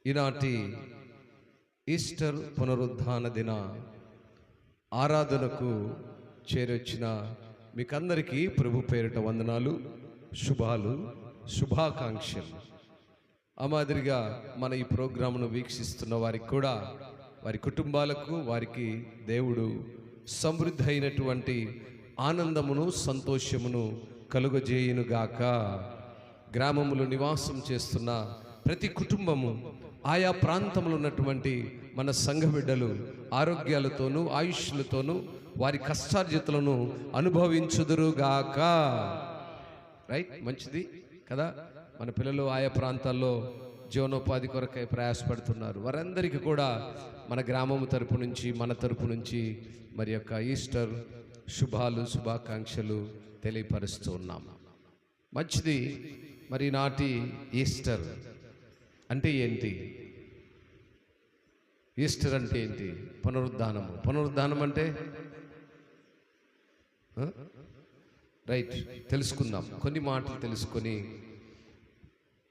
ఈనాటి ఈస్టర్ పునరుద్ధాన దిన ఆరాధనకు చేరొచ్చిన మీకందరికీ ప్రభు పేరిట వందనాలు, శుభాలు, శుభాకాంక్షలు. ఆ మాదిరిగా మన ఈ ప్రోగ్రాంను వీక్షిస్తున్న వారికి కూడా, వారి కుటుంబాలకు, వారికి దేవుడు సమృద్ధి అయినటువంటి ఆనందమును, సంతోషమును కలుగజేయునుగాక. గ్రామములో నివాసం చేస్తున్న ప్రతి కుటుంబము, ఆయా ప్రాంతంలో ఉన్నటువంటి మన సంఘ బిడ్డలు ఆరోగ్యాలతోనూ ఆయుష్లతోనూ వారి కష్టార్జితలను అనుభవించుదురుగాక. రైట్, మంచిది కదా. మన పిల్లలు ఆయా ప్రాంతాల్లో జీవనోపాధి కొరకై ప్రయాసపడుతున్నారు. వారందరికీ కూడా మన గ్రామము తరపు నుంచి, మన తరపు నుంచి మరి యొక్క ఈస్టర్ శుభాలు, శుభాకాంక్షలు తెలియపరుస్తూ ఉన్నాము. మంచిది. మరి నాటి ఈస్టర్ అంటే ఏంటి? ఈస్టర్ అంటే ఏంటి? పునరుద్ధానము. పునరుద్ధానం అంటే రైట్, తెలుసుకుందాం. కొన్ని మాటలు తెలుసుకొని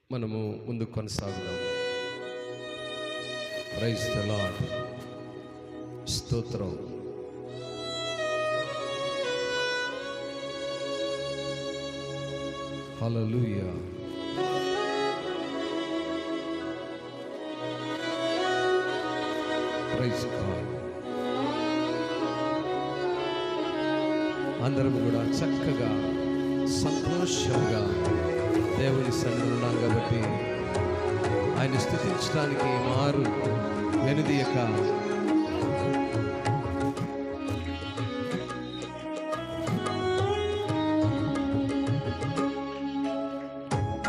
మనము ముందుకు కొనసాగుదాం. Praise the Lord. స్తోత్రం. హల్లెలూయా. Praise God. అందరం కూడా చక్కగా సంతోషంగా దేవుని సన్నిధిలో ఉన్నాం కాబట్టి ఆయన స్తుతించడానికి మారు వెనుదీయక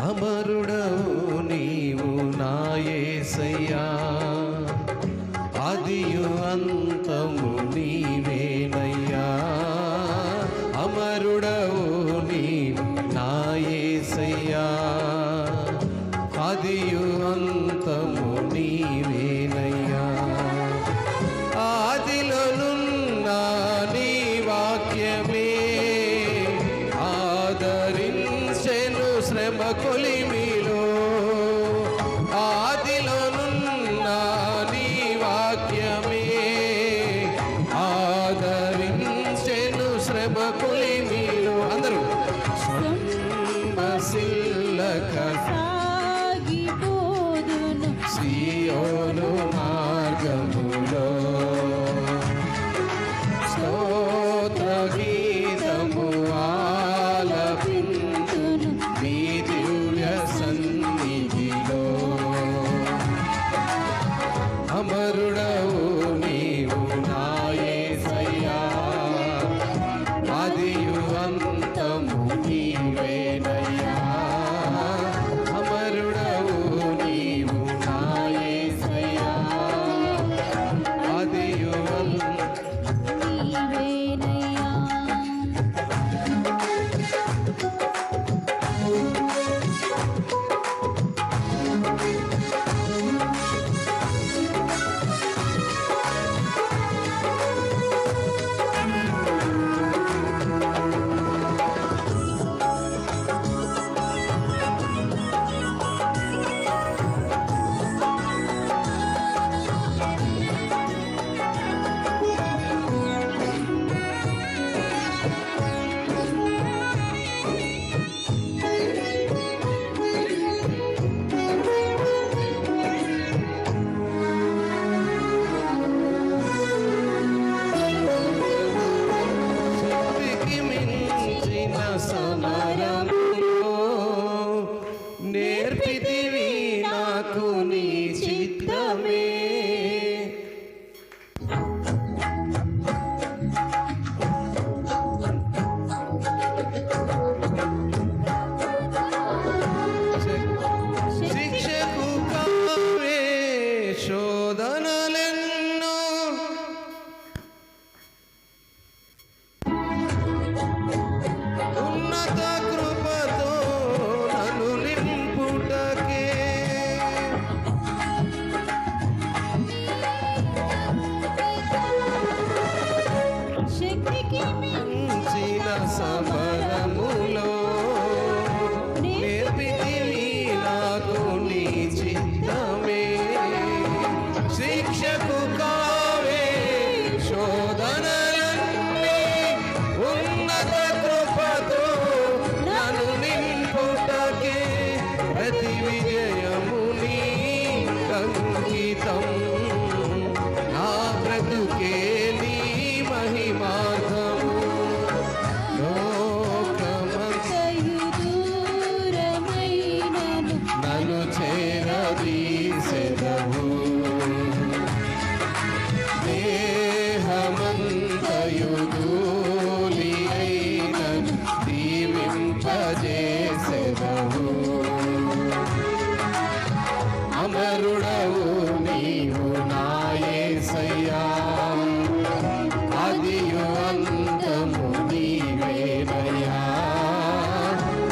అమరుడవు నీవు నా యేసయ్యా, ఆదియు అంతము నీవేనయ్యా. అమరుడవు నీవు నా యేసయ్యా, ఆదియు అంతము నీవేనయ్యా. ఆదిలోనున్న నీ వాక్యమే ఆదరించెను శ్రమ కొలిమిలో. ఆదిలోనున్న నీ వాక్యమే ఆదరించెను శ్రమ కొలిమిలో. అందరూ సంబసిల్లక సాగిపోదును సియోను మార్గములో. స్తోత్ర గీతము ఆలపించును నీ దివ్య సన్నిధిలో. అమరుడవు నీవు నా యేసయ్యా, ఆదియు అంతము నీవేనయ్యా. అమరుడవు నీవు నా యేసయ్యా, ఆదియు నీవేనయ్యా. నేర్పితివి నాకు నీ చిత్తమే. శిక్షకు కావే శోధనలెన్నో, ఉన్నత కృపతో నన్ను నింపుటకే జీవితం నా బ్రతుకే నీ మహిమార్థము లోకమంతయు దూరమైనను నన్ను చేరదీసెదవు దేహమంతయు ధూళి అయినను దీవింపజేసెదవు అమరుడవు నీవు నా యేసయ్యా ఆదియు అంతము నీవేనయ్యా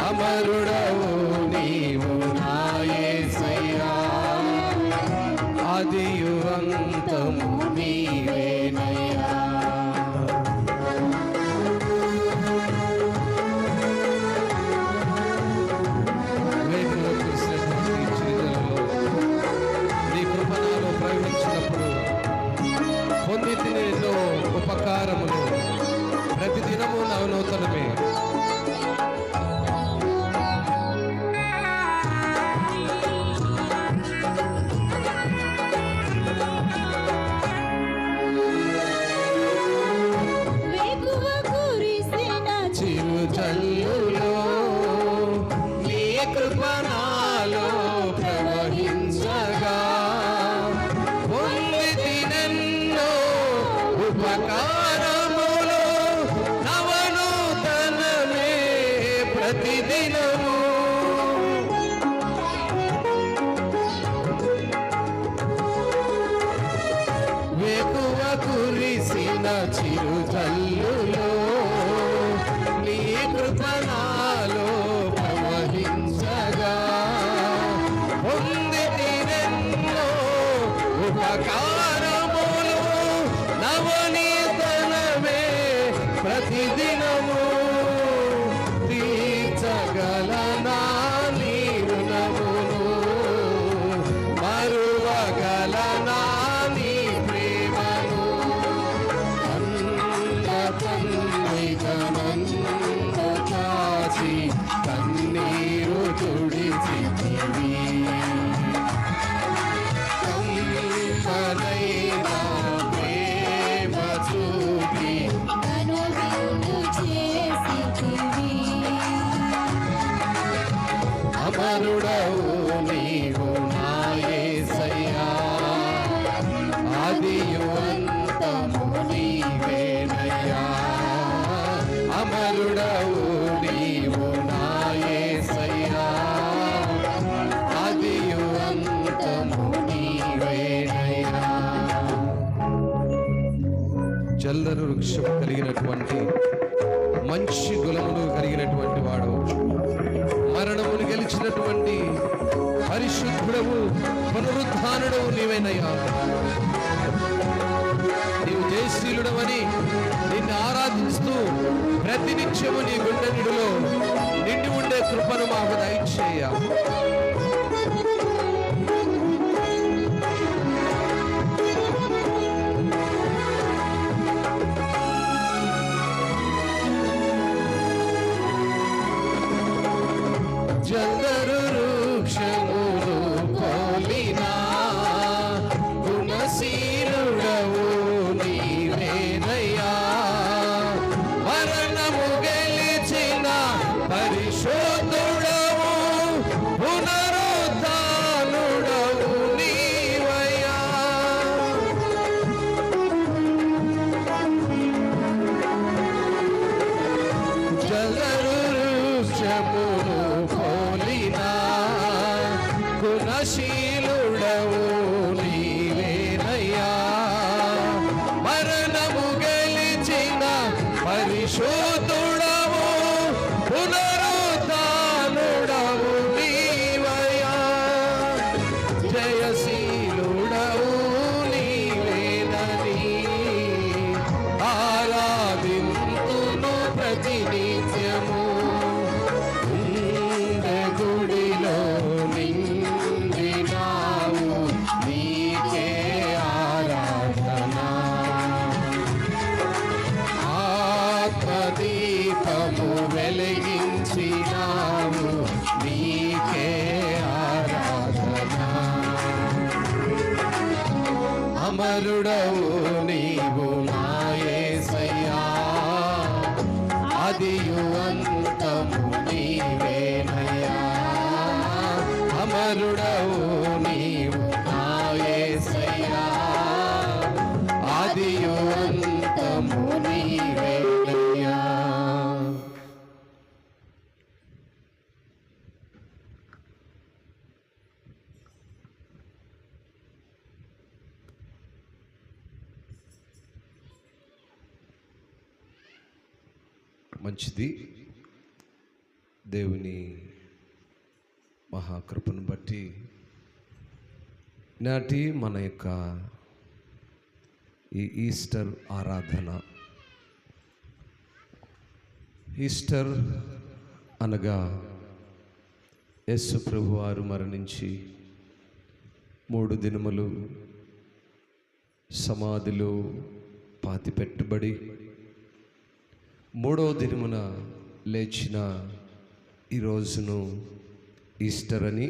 అమరుడవు నీవు నా యేసయ్యా ఆదియు అంతము నీవేనయ్యా పొందితిని ఎన్నో ఉపకారములు ప్రతిదినము నవనూతనమే చిరుజల్లులో నీ కృప నాలో ప్రవహించగా ఉపకారములు నవనూతనమే ప్రతిదినము వేకువ కురిసిన చిరుజల్లులో నీ కృప నాలో ప్రవహించగా పొందితినెన్నో ఉపకారములు నవనీతనమే ప్రతిదినము తీర్చగలనా నీ రుణమును మరువగలనా నీ ప్రేమను కన్న తండ్రిగా నన్ను కాచి కన్నీరు తుడిచితివి కమ్మనైనా ప్రేమ చూపి కనువిందు చేసితివి అమరుడవు నీవు నా యేసయ్యా ఆదియు అంతము నీవేనయ్యా అమరుడవు నీవు నా యేసయ్యా ఆదియు అంతము నీవేనయ్యా జల్లరు వృక్షం కలిగినటువంటి మంచి గులములు కలిగినటువంటి వాడు మరణమును గెలిచినటువంటి పరిశుద్ధుడవు పునరుద్ధానుడవు నీవేనయ్యా నీవు జయశీలుడవని నిన్ను ఆరాధిస్తూ ప్రతినిత్యము నీ గుండె నిడులో నిండి ఉండే కృపను మాకు దయచేయ జల్లరు వృక్షములు పోలినా గుణశీలుడవు నీవేనయ్యా మరణము గెలిచిన పరిశుద్ధుడవు పునరుద్ధానుడవు నీవయ్యా జల్లరు వృక్షములు పోలినా గుణశీలుడవు నీవేనయ్యా మరణము గెలిచిన పరిశుద్ధుడవు పునరుద్ధానుడవు నీవయ్యా జయశీలుడవు నీవేనని ఆరాధింతును ప్రతినిత్యము గుడిలో నిండినావు నీ అమరుడవు నీవు నా యేసయ్యా, ఆదియు అంతము నీవేనయ్యా. అమరుడవు నీవు నా యేసయ్యా, ఆదియు అంతము నీవేనయ్యా. మంచిది. దేవుని మహాకృపను బట్టి నాటి మన యొక్క ఈ ఈస్టర్ ఆరాధన, ఈస్టర్ అనగా యేసు ప్రభువారు మరణించి 3 దినములు సమాధిలో పాతిపెట్టబడి 3వ దినమున లేచిన ఈ రోజును ఈస్టర్ అని,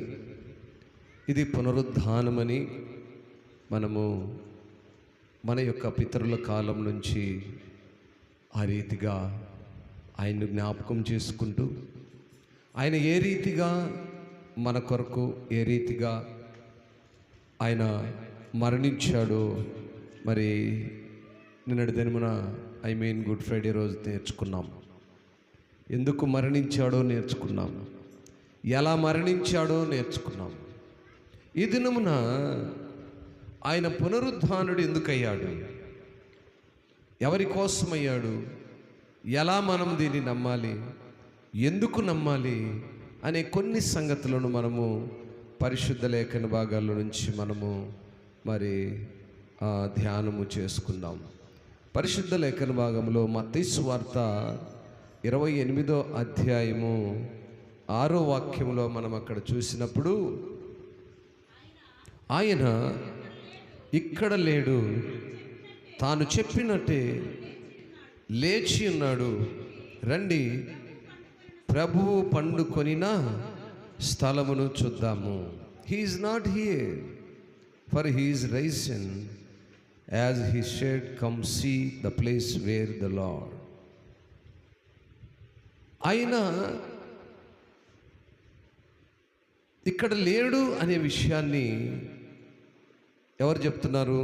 ఇది పునరుద్ధానమని మనము మన యొక్క పితరుల కాలం నుంచి ఆ రీతిగా ఆయన్ను జ్ఞాపకం చేసుకుంటూ, ఆయన ఏ రీతిగా మన కొరకు ఏ రీతిగా ఆయన మరణించాడో మరి నిన్నటి దినమున గుడ్ ఫ్రైడే రోజు నేర్చుకున్నాం. ఎందుకు మరణించాడో నేర్చుకున్నాం, ఎలా మరణించాడో నేర్చుకున్నాం. ఈ దినమున ఆయన పునరుద్ధానుడు ఎందుకయ్యాడు, ఎవరి కోసమయ్యాడు, ఎలా మనం దీన్ని నమ్మాలి, ఎందుకు నమ్మాలి అనే కొన్ని సంగతులను మనము పరిశుద్ధ లేఖన భాగాల నుంచి మనము మరి ధ్యానము చేసుకుందాం. పరిశుద్ధ లేఖన భాగంలో మత్తయి సువార్త 28వ అధ్యాయము 6వ వాక్యంలో మనం అక్కడ చూసినప్పుడు, ఆయన ఇక్కడ లేడు, తాను చెప్పినట్టే లేచి ఉన్నాడు, రండి ప్రభువు పండుకొనిన స్థలమును చూద్దాము. He is not here, for he is Ryzen. As he said, come see the place where the Lord. ఆయన ఇక్కడ లేడు అనే విషయాన్ని ఎవరు చెప్తున్నారు?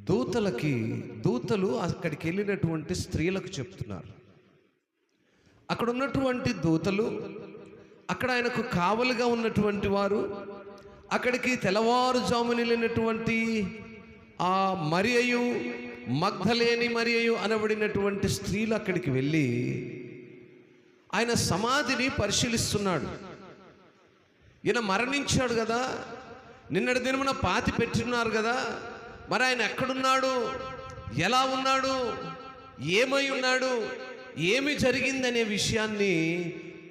దూతలు అక్కడికి వెళ్ళినటువంటి స్త్రీలకు చెప్తున్నారు. అక్కడ ఉన్నటువంటి దూతలు, అక్కడ ఆయనకు కావలిగా ఉన్నటువంటి వారు, అక్కడికి తెల్లవారుజామున వెళ్ళినటువంటి ఆ మరియయు, మగ్ధలేని మరియయు అనబడినటువంటి స్త్రీలు అక్కడికి వెళ్ళి ఆయన సమాధిని పరిశీలిస్తున్నాడు. ఈయన మరణించాడు కదా, నిన్నటి దినమున పాతి పెట్టున్నారు కదా, మరి ఆయన ఎక్కడున్నాడు, ఎలా ఉన్నాడు, ఏమై ఉన్నాడు, ఏమి జరిగిందనే విషయాన్ని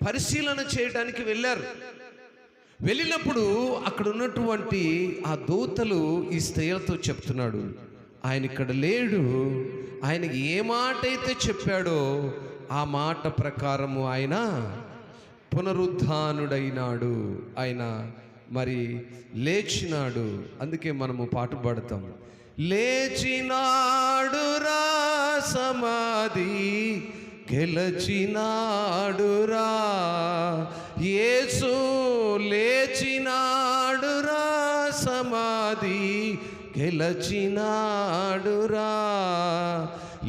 పరిశీలన చేయడానికి వెళ్ళారు. వెళ్ళినప్పుడు అక్కడ ఉన్నటువంటి ఆ దూతలు ఈ స్త్రీలతో చెప్తున్నాడు, ఆయన ఇక్కడ లేడు, ఆయనకి ఏ మాట అయితే చెప్పాడో ఆ మాట ప్రకారము ఆయన పునరుద్ధానుడైనాడు, ఆయన మరి లేచినాడు. అందుకే మనము పాట పాడతాం, లేచినాడురా సమాధి గెలచినాడురా, యేసు లేచినాడురా సమాధి గెలచినాడురా,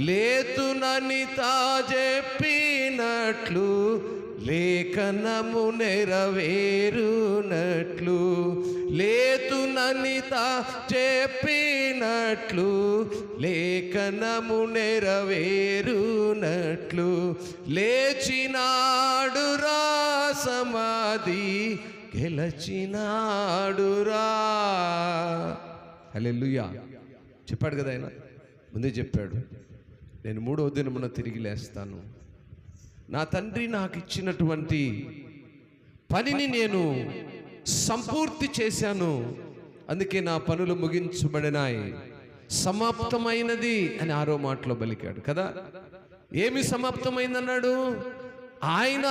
లేతునని తా చెప్పినట్లు లేఖనము నెరవేరునట్లు, లేతునని తా చెప్పినట్లు లేఖనము నెరవేరునట్లు, లేచినాడురా సమాధి గెలచినాడురా. హల్లెలూయా. చెప్పాడు కదా ఆయన, ముందే చెప్పాడు, నేను 3వ దినమున తిరిగి లేస్తాను, నా తండ్రి నాకు ఇచ్చినటువంటి పనిని నేను సంపూర్తి చేశాను, అందుకే నా పనులు ముగించబడినాయి, సమాప్తమైనది అని 6వ మాటలో పలికాడు కదా. ఏమి సమాప్తమైందన్నాడు? ఆయన,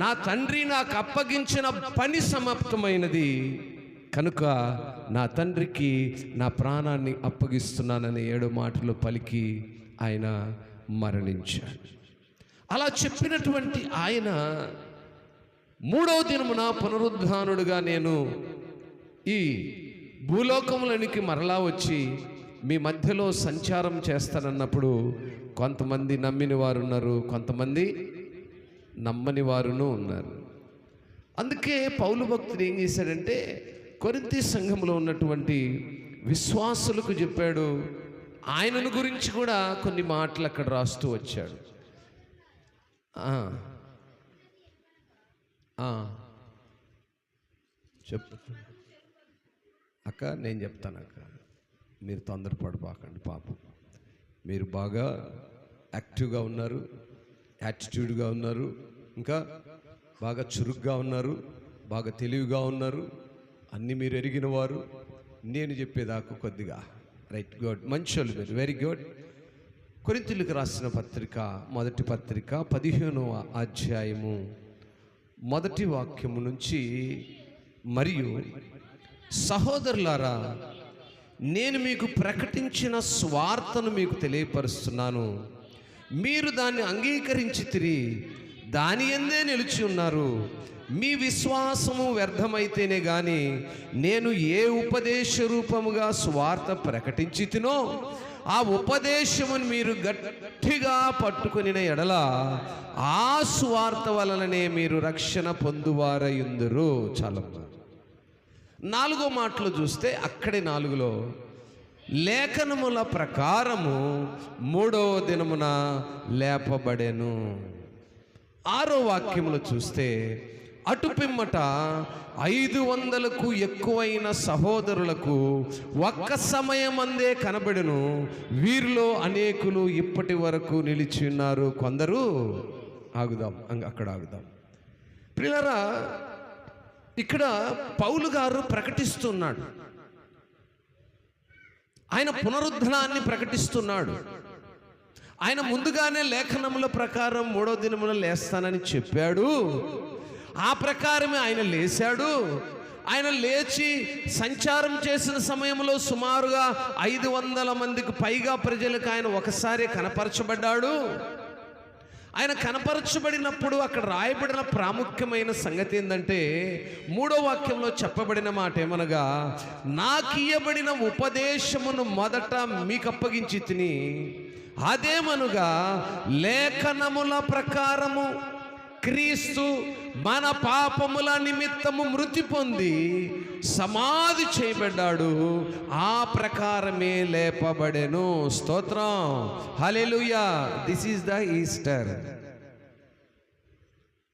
నా తండ్రి నాకు అప్పగించిన పని సమాప్తమైనది, కనుక నా తండ్రికి నా ప్రాణాన్ని అప్పగిస్తున్నానని 7 మాటలు పలికి ఆయన మరణించాడు. అలా చెప్పినటువంటి ఆయన 3వ దినమున పునరుద్ధానుడుగా నేను ఈ భూలోకములోనికి మరలా వచ్చి మీ మధ్యలో సంచారం చేస్తానన్నప్పుడు కొంతమంది నమ్మిన వారు ఉన్నారు, కొంతమంది నమ్మని వారును ఉన్నారు. అందుకే పౌలు భక్తుడు ఏం చేశాడంటే కొరింథీ సంఘంలో ఉన్నటువంటి విశ్వాసులకు చెప్పాడు. ఆయనను గురించి కూడా కొన్ని మాటలు అక్కడ రాస్తూ వచ్చాడు. చెప్పు అక్క, నేను చెప్తాను అక్క, మీరు తొందరపడిపోకండి. పాపం మీరు బాగా యాక్టివ్గా ఉన్నారు, యాటిట్యూడ్గా ఉన్నారు, ఇంకా బాగా చురుగ్గా ఉన్నారు, బాగా తెలివిగా ఉన్నారు, అన్నీ మీరు ఎరిగిన వారు. నేను చెప్పేదాకా కొద్దిగా రైట్, గుడ్, మంచోళ్ళు మీరు, వెరీ గుడ్. కొరింథీయులకు రాసిన పత్రిక, మొదటి పత్రిక 15వ అధ్యాయము 1వ వాక్యము నుంచి, మరియు సహోదరులారా, నేను మీకు ప్రకటించిన స్వార్థను మీకు తెలియపరుస్తున్నాను. మీరు దాన్ని అంగీకరించితిరి, దాని యందే నిలిచి ఉన్నారు. మీ విశ్వాసము వ్యర్థమైతేనే గాని నేను ఏ ఉపదేశ రూపముగా స్వార్థ ప్రకటించితినో ఆ ఉపదేశమును మీరు గట్టిగా పట్టుకొనిన ఎడల ఆ స్వార్థ వలననే మీరు రక్షణ పొందువారయుందురు. చాలా 4వ మాటలు చూస్తే అక్కడే 4లో లేఖనముల ప్రకారము 3వ దినమున లేపబడెను. 6వ వాక్యములు చూస్తే అటు పిమ్మట 500కు ఎక్కువైన సహోదరులకు ఒక్క సమయమందే కనబడెను. వీరిలో అనేకులు ఇప్పటి వరకు నిలిచి ఉన్నారు, కొందరు ఆగుదాం, అక్కడ ఆగుదాం. ప్రియులారా, ఇక్కడ పౌలు గారు ప్రకటిస్తున్నాడు, ఆయన పునరుద్ధరణాన్ని ప్రకటిస్తున్నాడు. ఆయన ముందుగానే లేఖనముల ప్రకారం 3వ దినమున లేస్తానని చెప్పాడు. ఆ ప్రకారమే ఆయన లేచాడు. ఆయన లేచి సంచారం చేసిన సమయంలో సుమారుగా 500 మందికి పైగా ప్రజలకు ఆయన ఒకసారి కనపరచబడ్డాడు. ఆయన కనపరచబడినప్పుడు అక్కడ రాయబడిన ప్రాముఖ్యమైన సంగతి ఏంటంటే 3వ వాక్యంలో చెప్పబడిన మాట ఏమనగా, నాకియ్యబడిన ఉపదేశమును మొదట మీకు అప్పగించి తిని, అదేమనగా లేఖనముల ప్రకారము క్రీస్తు మన పాపముల నిమిత్తము మృతి పొంది సమాధి చేయబడ్డాడు, ఆ ప్రకారమే లేపబడెను. స్తోత్రం, హల్లెలూయా. This is the Easter.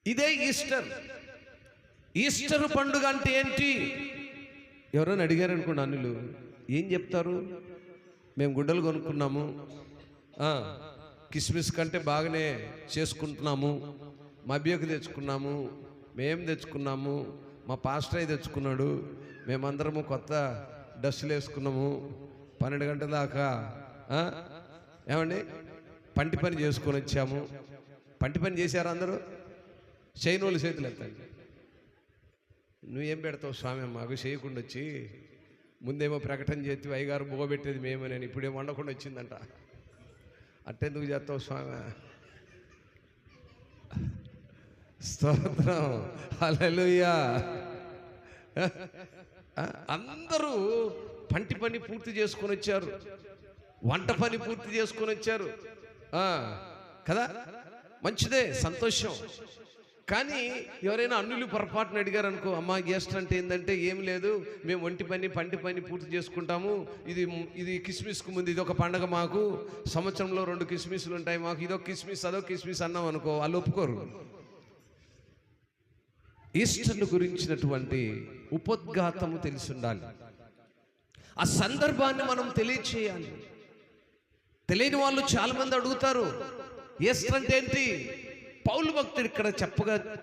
ఇదే ఈస్టర్. ఈస్టర్ పండుగ అంటే ఏంటి? ఎవరైనా అడిగారు అనుకోండి, అన్నులు ఏం చెప్తారు? మేము గుడ్డలు కొనుక్కున్నాము, కిస్మిస్ కంటే బాగానే చేసుకుంటున్నాము, మబ్బియకు తెచ్చుకున్నాము, మేము తెచ్చుకున్నాము, మా పాస్టర్ తెచ్చుకున్నాడు, మేమందరము కొత్త డ్రెస్సులు వేసుకున్నాము, 12 గంటల దాకా ఏమండి పంటి పని చేసుకొని వచ్చాము. పంటి పని చేశారు అందరూ? చేయనోళ్ళు చేతులు ఎత్తండి. నువ్వేం పెడతావు స్వామి మాకు చేయకుండా వచ్చి? ముందేమో ప్రకటన చేతి అయ్యగారు బోగబెట్టేది మేమే, నేను ఇప్పుడేమో వండకుండా వచ్చిందంట. అట్టెందుకు చేస్తావు స్వామి? స్తోత్రం, హల్లెలూయా. అందరూ పంటి పని పూర్తి చేసుకొని వచ్చారు, వంట పని పూర్తి చేసుకొని వచ్చారు కదా, మంచిదే, సంతోషం. కానీ ఎవరైనా అన్నులు పొరపాటున అడిగారు అనుకో, అమ్మ గెస్ట్ అంటే ఏంటంటే ఏం లేదు, మేము ఒంటి పని పంటి పని పూర్తి చేసుకుంటాము, ఇది కిస్మిస్కు ముందు ఇది ఒక పండగ, మాకు సంవత్సరంలో 2 కిస్మిస్లు ఉంటాయి, మాకు ఇదొక కిస్మిస్ అదొక కిస్మిస్ అన్నాం అనుకో, వాళ్ళు ఒప్పుకోరు. ఈస్టర్ను గురించినటువంటి ఉపోద్ఘాతము తెలిసి ఉండాలి, ఆ సందర్భాన్ని మనం తెలియచేయాలి. తెలియని వాళ్ళు చాలా మంది అడుగుతారు, ఈస్టర్ అంటే ఏంటి? పౌలు భక్తుడు ఇక్కడ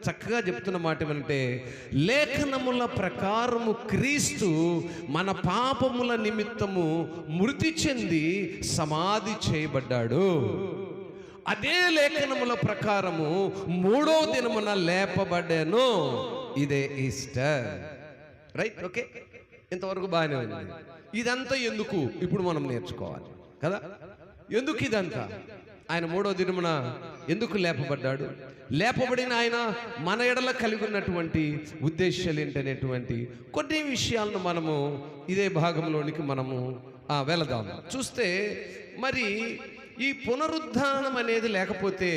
చక్కగా చెప్తున్న మాట ఏమంటే, లేఖనముల ప్రకారము క్రీస్తు మన పాపముల నిమిత్తము మృతి చెంది సమాధి చేయబడ్డాడు. అదే లేఖనముల ప్రకారము 3వ దినమున లేపబడెను. ఇదే ఈస్టర్, రైట్? ఓకే. ఇంతవరకు బాగానే ఉంది. ఇదంతా ఎందుకు ఇప్పుడు మనం నేర్చుకోవాలి కదా. ఎందుకు ఇదంతా? ఆయన 3వ దినమున ఎందుకు లేపబడ్డాడు? లేపబడిన ఆయన మన ఎడల కలిగి ఉన్నటువంటి ఉద్దేశాలు ఏంటనేటువంటి కొన్ని విషయాలను మనము ఇదే భాగంలోనికి మనము వెళదాం. చూస్తే మరి ఈ పునరుద్ధానం అనేది లేకపోతే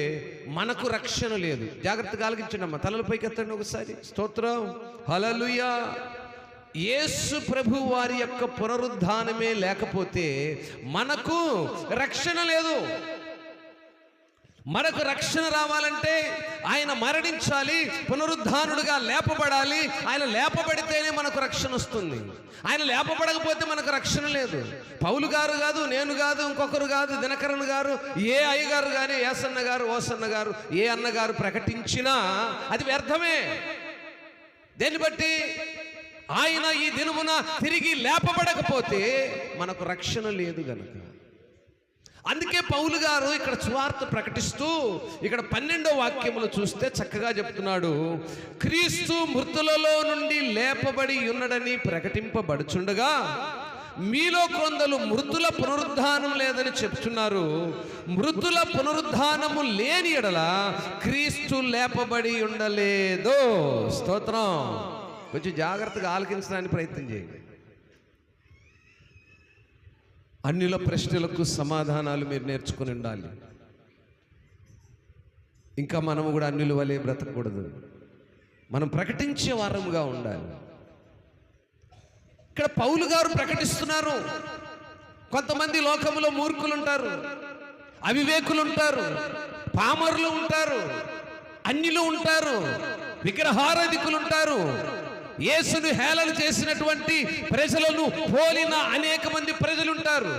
మనకు రక్షణ లేదు. జాగ్రత్తగా ఆలకించండి అమ్మ, తలల పైకి ఎత్తండి ఒకసారి. స్తోత్రం, హల్లెలూయా. యేసు ప్రభు వారి యొక్క పునరుద్ధానమే లేకపోతే మనకు రక్షణ లేదు. మనకు రక్షణ రావాలంటే ఆయన మరణించాలి, పునరుద్ధానుడుగా లేపబడాలి. ఆయన లేపబడితేనే మనకు రక్షణ వస్తుంది. ఆయన లేపబడకపోతే మనకు రక్షణ లేదు. పౌలు గారు కాదు, నేను కాదు, ఇంకొకరు కాదు, దినకరన్ గారు, ఏ అయ్యగారు కానీ, ఏసన్న గారు, ఓసన్న గారు, ఏ అన్నగారు ప్రకటించినా అది వ్యర్థమే. దేన్ని బట్టి? ఆయన ఈ దినమున తిరిగి లేపబడకపోతే మనకు రక్షణ లేదు గనుక. అందుకే పౌలు గారు ఇక్కడ సువార్త ప్రకటిస్తూ ఇక్కడ 12వ వాక్యములు చూస్తే చక్కగా చెప్తున్నాడు. క్రీస్తు మృతులలో నుండి లేపబడి ఉన్నడని ప్రకటింపబడుచుండగా మీలో కొందరు మృతుల పునరుద్ధానం లేదని చెప్తున్నారు. మృతుల పునరుద్ధానము లేని ఎడల క్రీస్తు లేపబడి ఉండలేదు. స్తోత్రం. కొంచెం జాగ్రత్తగా ఆలకించడానికి ప్రయత్నం చేయండి. అన్యుల ప్రశ్నలకు సమాధానాలు మీరు నేర్చుకుని ఉండాలి. ఇంకా మనము కూడా అన్యుల వలె బ్రతకూడదు. మనం ప్రకటించే వారముగా ఉండాలి. ఇక్కడ పౌలు గారు ప్రకటిస్తున్నారు. కొంతమంది లోకములో మూర్ఖులు ఉంటారు, అవివేకులు ఉంటారు, పామరులు ఉంటారు, అన్యులు ఉంటారు, విగ్రహారాధికులు ఉంటారు. యేసును హేళన చేసినటువంటి ప్రజలను పోలిన అనేక మంది ప్రజలు ఉంటారు.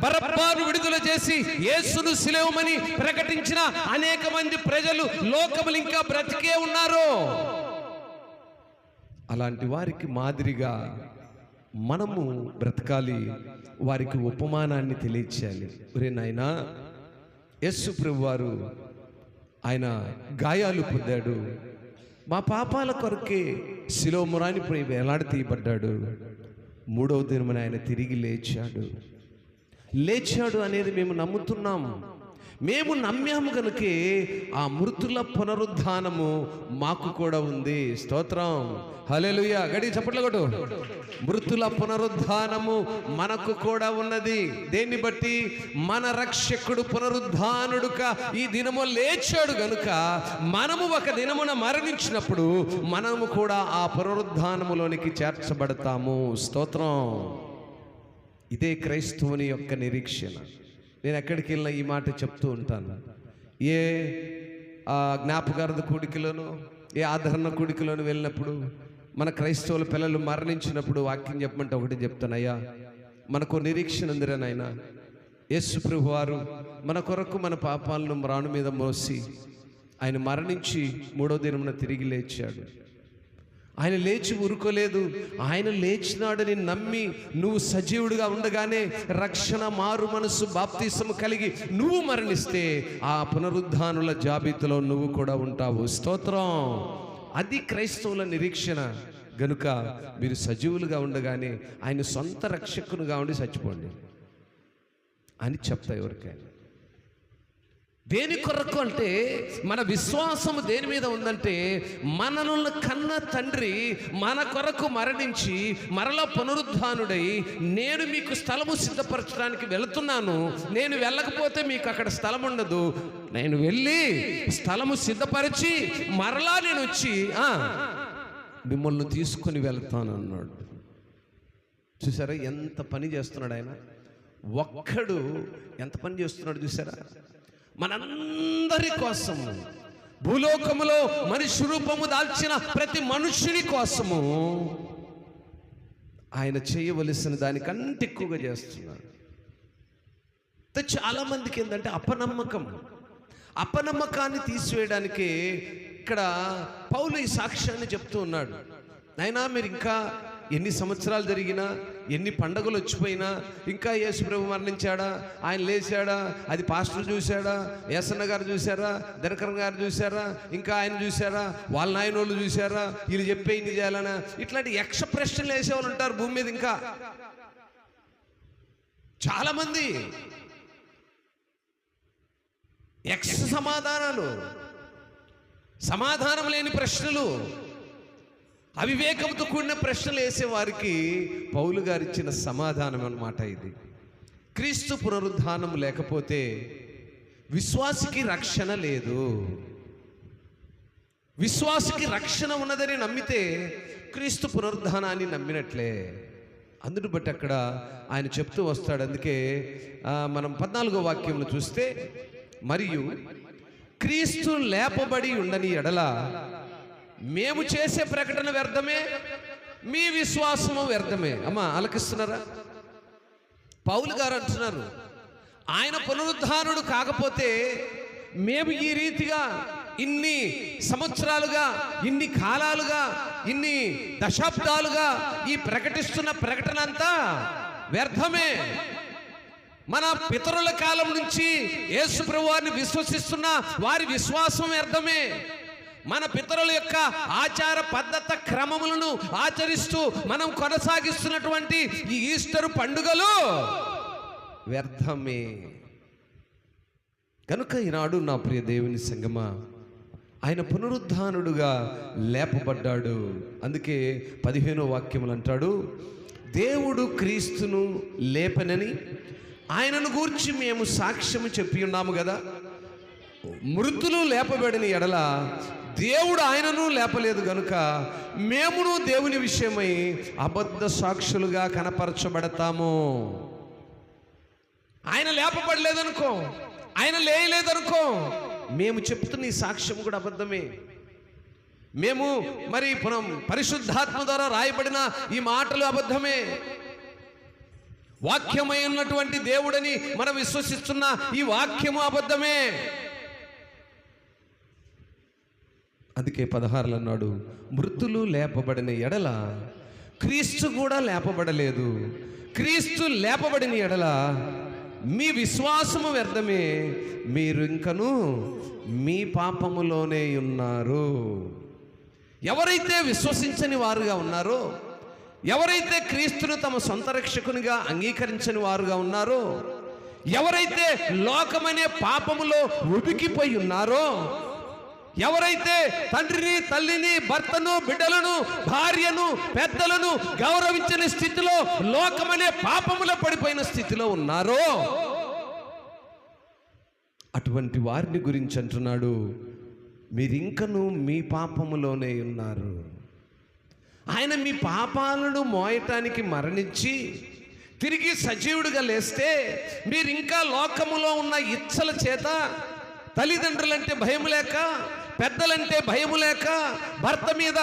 బరబ్బను విడుదల చేసి యేసును సిలువమని ప్రకటించిన అనేక మంది ప్రజలు లోకములు ఇంకా బ్రతికే ఉన్నారు. అలాంటి వారికి మాదిరిగా మనము బ్రతకాలి. వారికి ఉపమానాన్ని తెలియచేయాలి. ఒరే నాయనా, యేసు ప్రభు వారు ఆయన గాయాలు పొందాడు, మా పాపాల కొరకే శిలువ మ్రానిపై వేలాడి తీయబడ్డాడు. 3వ దినమున ఆయన తిరిగి లేచాడు అనేది మేము నమ్ముతున్నాము. మేము నమ్మాము కనుకే ఆ మృతుల పునరుద్ధానము మాకు కూడా ఉంది. స్తోత్రం, హల్లెలూయా. గడి చప్పట్లు కొట్టు. మృతుల పునరుద్ధానము మనకు కూడా ఉన్నది. దేన్ని బట్టి? మన రక్షకుడు పునరుద్ధానుడుగా ఈ దినము లేచాడు గనుక మనము ఒక దినమున మరణించినప్పుడు మనము కూడా ఆ పునరుద్ధానములోనికి చేర్చబడతాము. స్తోత్రం. ఇదే క్రైస్తవుని యొక్క నిరీక్షణ. నేను ఎక్కడికి వెళ్ళినా ఈ మాట చెప్తూ ఉంటాను. ఏ జ్ఞాపకార్థ కూడికలోనో ఏ ఆదరణ కూడికలోనో వెళ్ళినప్పుడు మన క్రైస్తవుల పిల్లలు మరణించినప్పుడు వాక్యం చెప్పమంటే ఒకటి చెప్తాను. అయ్యా, మనకు నిరీక్షణ ఉందిరా నాయనా. యేసు ప్రభు వారు మన కొరకు మన పాపాలను మ్రాను మీద మోసి ఆయన మరణించి 3వ దినమున తిరిగి లేచాడు. ఆయన లేచి ఊరుకోలేదు. ఆయన లేచినాడని నమ్మి నువ్వు సజీవుడిగా ఉండగానే రక్షణ, మారు మనసు, బాప్తిసము కలిగి నువ్వు మరణిస్తే ఆ పునరుద్ధానుల జాబితాలో నువ్వు కూడా ఉంటావు. స్తోత్రం. అది క్రైస్తవుల నిరీక్షణ గనుక మీరు సజీవులుగా ఉండగానే ఆయన సొంత రక్షకునిగా ఉండి చచ్చిపోండి అని చెప్తా ఎవరికైనా. దేని కొరకు అంటే మన విశ్వాసము దేని మీద ఉందంటే మనల్ని కన్న తండ్రి మన కొరకు మరణించి మరలా పునరుద్ధానుడై నేను మీకు స్థలము సిద్ధపరచడానికి వెళుతున్నాను, నేను వెళ్ళకపోతే మీకు అక్కడ స్థలం ఉండదు, నేను వెళ్ళి స్థలము సిద్ధపరిచి మరలా నేను వచ్చి మిమ్మల్ని తీసుకొని వెళ్తాను అన్నాడు. చూసారా ఎంత పని చేస్తున్నాడు ఆయన? ఒక్కడు ఎంత పని చేస్తున్నాడు చూసారా? మనందరి కోసము, భూలోకములో మనిషి రూపము దాల్చిన ప్రతి మనుష్యుని కోసము ఆయన చేయవలసిన దానికంటే ఎక్కువగా చేస్తున్నాడు. చాలా మందికి ఏంటంటే అపనమ్మకాన్ని తీసివేయడానికి ఇక్కడ పౌలు ఈ సాక్ష్యాన్ని చెప్తూ ఉన్నాడు. అయినా మీరు ఇంకా ఎన్ని సంవత్సరాలు జరిగినా, ఎన్ని పండగలు వచ్చిపోయినా, ఇంకా యేసుప్రభు మరణించాడా, ఆయన లేచాడా, అది పాస్టర్ చూశాడా, ఏసన్న గారు చూశారా, దినకరన్ గారు చూశారా, ఇంకా ఆయన చూశారా, వాళ్ళ నాయనోళ్ళు చూశారా, వీళ్ళు చెప్పే ఇన్ని చేయాలనా, ఇట్లాంటి యక్ష ప్రశ్నలు వేసేవాళ్ళు ఉంటారు భూమి మీద. ఇంకా చాలామంది యక్ష సమాధానాలు, సమాధానం లేని ప్రశ్నలు, అవివేకంతో కూడిన ప్రశ్నలు వేసేవారికి పౌలు గారు ఇచ్చిన సమాధానం అన్నమాట ఇది. క్రీస్తు పునరుద్ధానం లేకపోతే విశ్వాసికి రక్షణ లేదు. విశ్వాసికి రక్షణ ఉన్నదని నమ్మితే క్రీస్తు పునరుద్ధానాన్ని నమ్మినట్లే. అందును బట్టి అక్కడ ఆయన చెప్తూ వస్తాడు. అందుకే మనం 14వ వాక్యంలో చూస్తే, మరియు క్రీస్తు లేపబడి ఉండని ఎడల మేము చేసే ప్రకటన వ్యర్థమే, మీ విశ్వాసము వ్యర్థమే. అమ్మా ఆలకిస్తున్నారా? పౌలు గారు అంటున్నారు, ఆయన పునరుద్ధానుడు కాకపోతే మేము ఈ రీతిగా ఇన్ని సంవత్సరాలుగా, ఇన్ని కాలాలుగా, ఇన్ని దశాబ్దాలుగా ఈ ప్రకటిస్తున్న ప్రకటన అంతా వ్యర్థమే. మన పితరుల కాలం నుంచి యేసు ప్రభువారిని విశ్వసిస్తున్న వారి విశ్వాసం వ్యర్థమే. మన పితరుల యొక్క ఆచార పద్ధతి క్రమములను ఆచరిస్తూ మనం కొనసాగిస్తున్నటువంటి ఈ ఈస్టర్ పండుగలు వ్యర్థమే. కనుక ఈనాడు నా ప్రియ దేవుని సంగమా, ఆయన పునరుద్ధానుడుగా లేపబడ్డాడు. అందుకే 15వ వాక్యములు అంటాడు, దేవుడు క్రీస్తును లేపనని ఆయనను గూర్చి మేము సాక్ష్యము చెప్పి ఉన్నాము కదా. మృతులు లేపబడిన ఎడల దేవుడు ఆయనను లేపలేదు గనుక మేమును దేవుని విషయమై అబద్ధ సాక్షులుగా కనపరచబడతాము. ఆయన లేపబడలేదనుకో, ఆయన లేయలేదనుకో, మేము చెప్తున్న ఈ సాక్ష్యం కూడా అబద్ధమే. మేము మరి పరిశుద్ధాత్మ ద్వారా రాయబడిన ఈ మాటలు అబద్ధమే. వాక్యమై ఉన్నటువంటి దేవుడని మనం విశ్వసిస్తున్న ఈ వాక్యము అబద్ధమే. అందుకే 16 అన్నాడు, మృతులు లేపబడిన ఎడల క్రీస్తు కూడా లేపబడలేదు. క్రీస్తు లేపబడిన ఎడల మీ విశ్వాసము వ్యర్థమే, మీరు ఇంకను మీ పాపములోనే ఉన్నారు. ఎవరైతే విశ్వసించని వారుగా ఉన్నారో, ఎవరైతే క్రీస్తును తమ సొంత రక్షకునిగా అంగీకరించని వారుగా ఉన్నారో, ఎవరైతే లోకమనే పాపములో ఉబికిపోయి ఉన్నారో, ఎవరైతే తండ్రిని, తల్లిని, భర్తను, బిడ్డలను, భార్యను, పెద్దలను గౌరవించని స్థితిలో, లోకమనే పాపములో పడిపోయిన స్థితిలో ఉన్నారో, అటువంటి వారిని గురించి అంటున్నాడు, మీరింకను మీ పాపములోనే ఉన్నారు. ఆయన మీ పాపాలను మోయటానికి మరణించి తిరిగి సజీవుడిగా లేస్తే మీరు ఇంకా లోకములో ఉన్న ఇచ్చల చేత, తల్లిదండ్రులంటే భయం లేక, పెద్దలంటే భయం లేక, భర్త మీద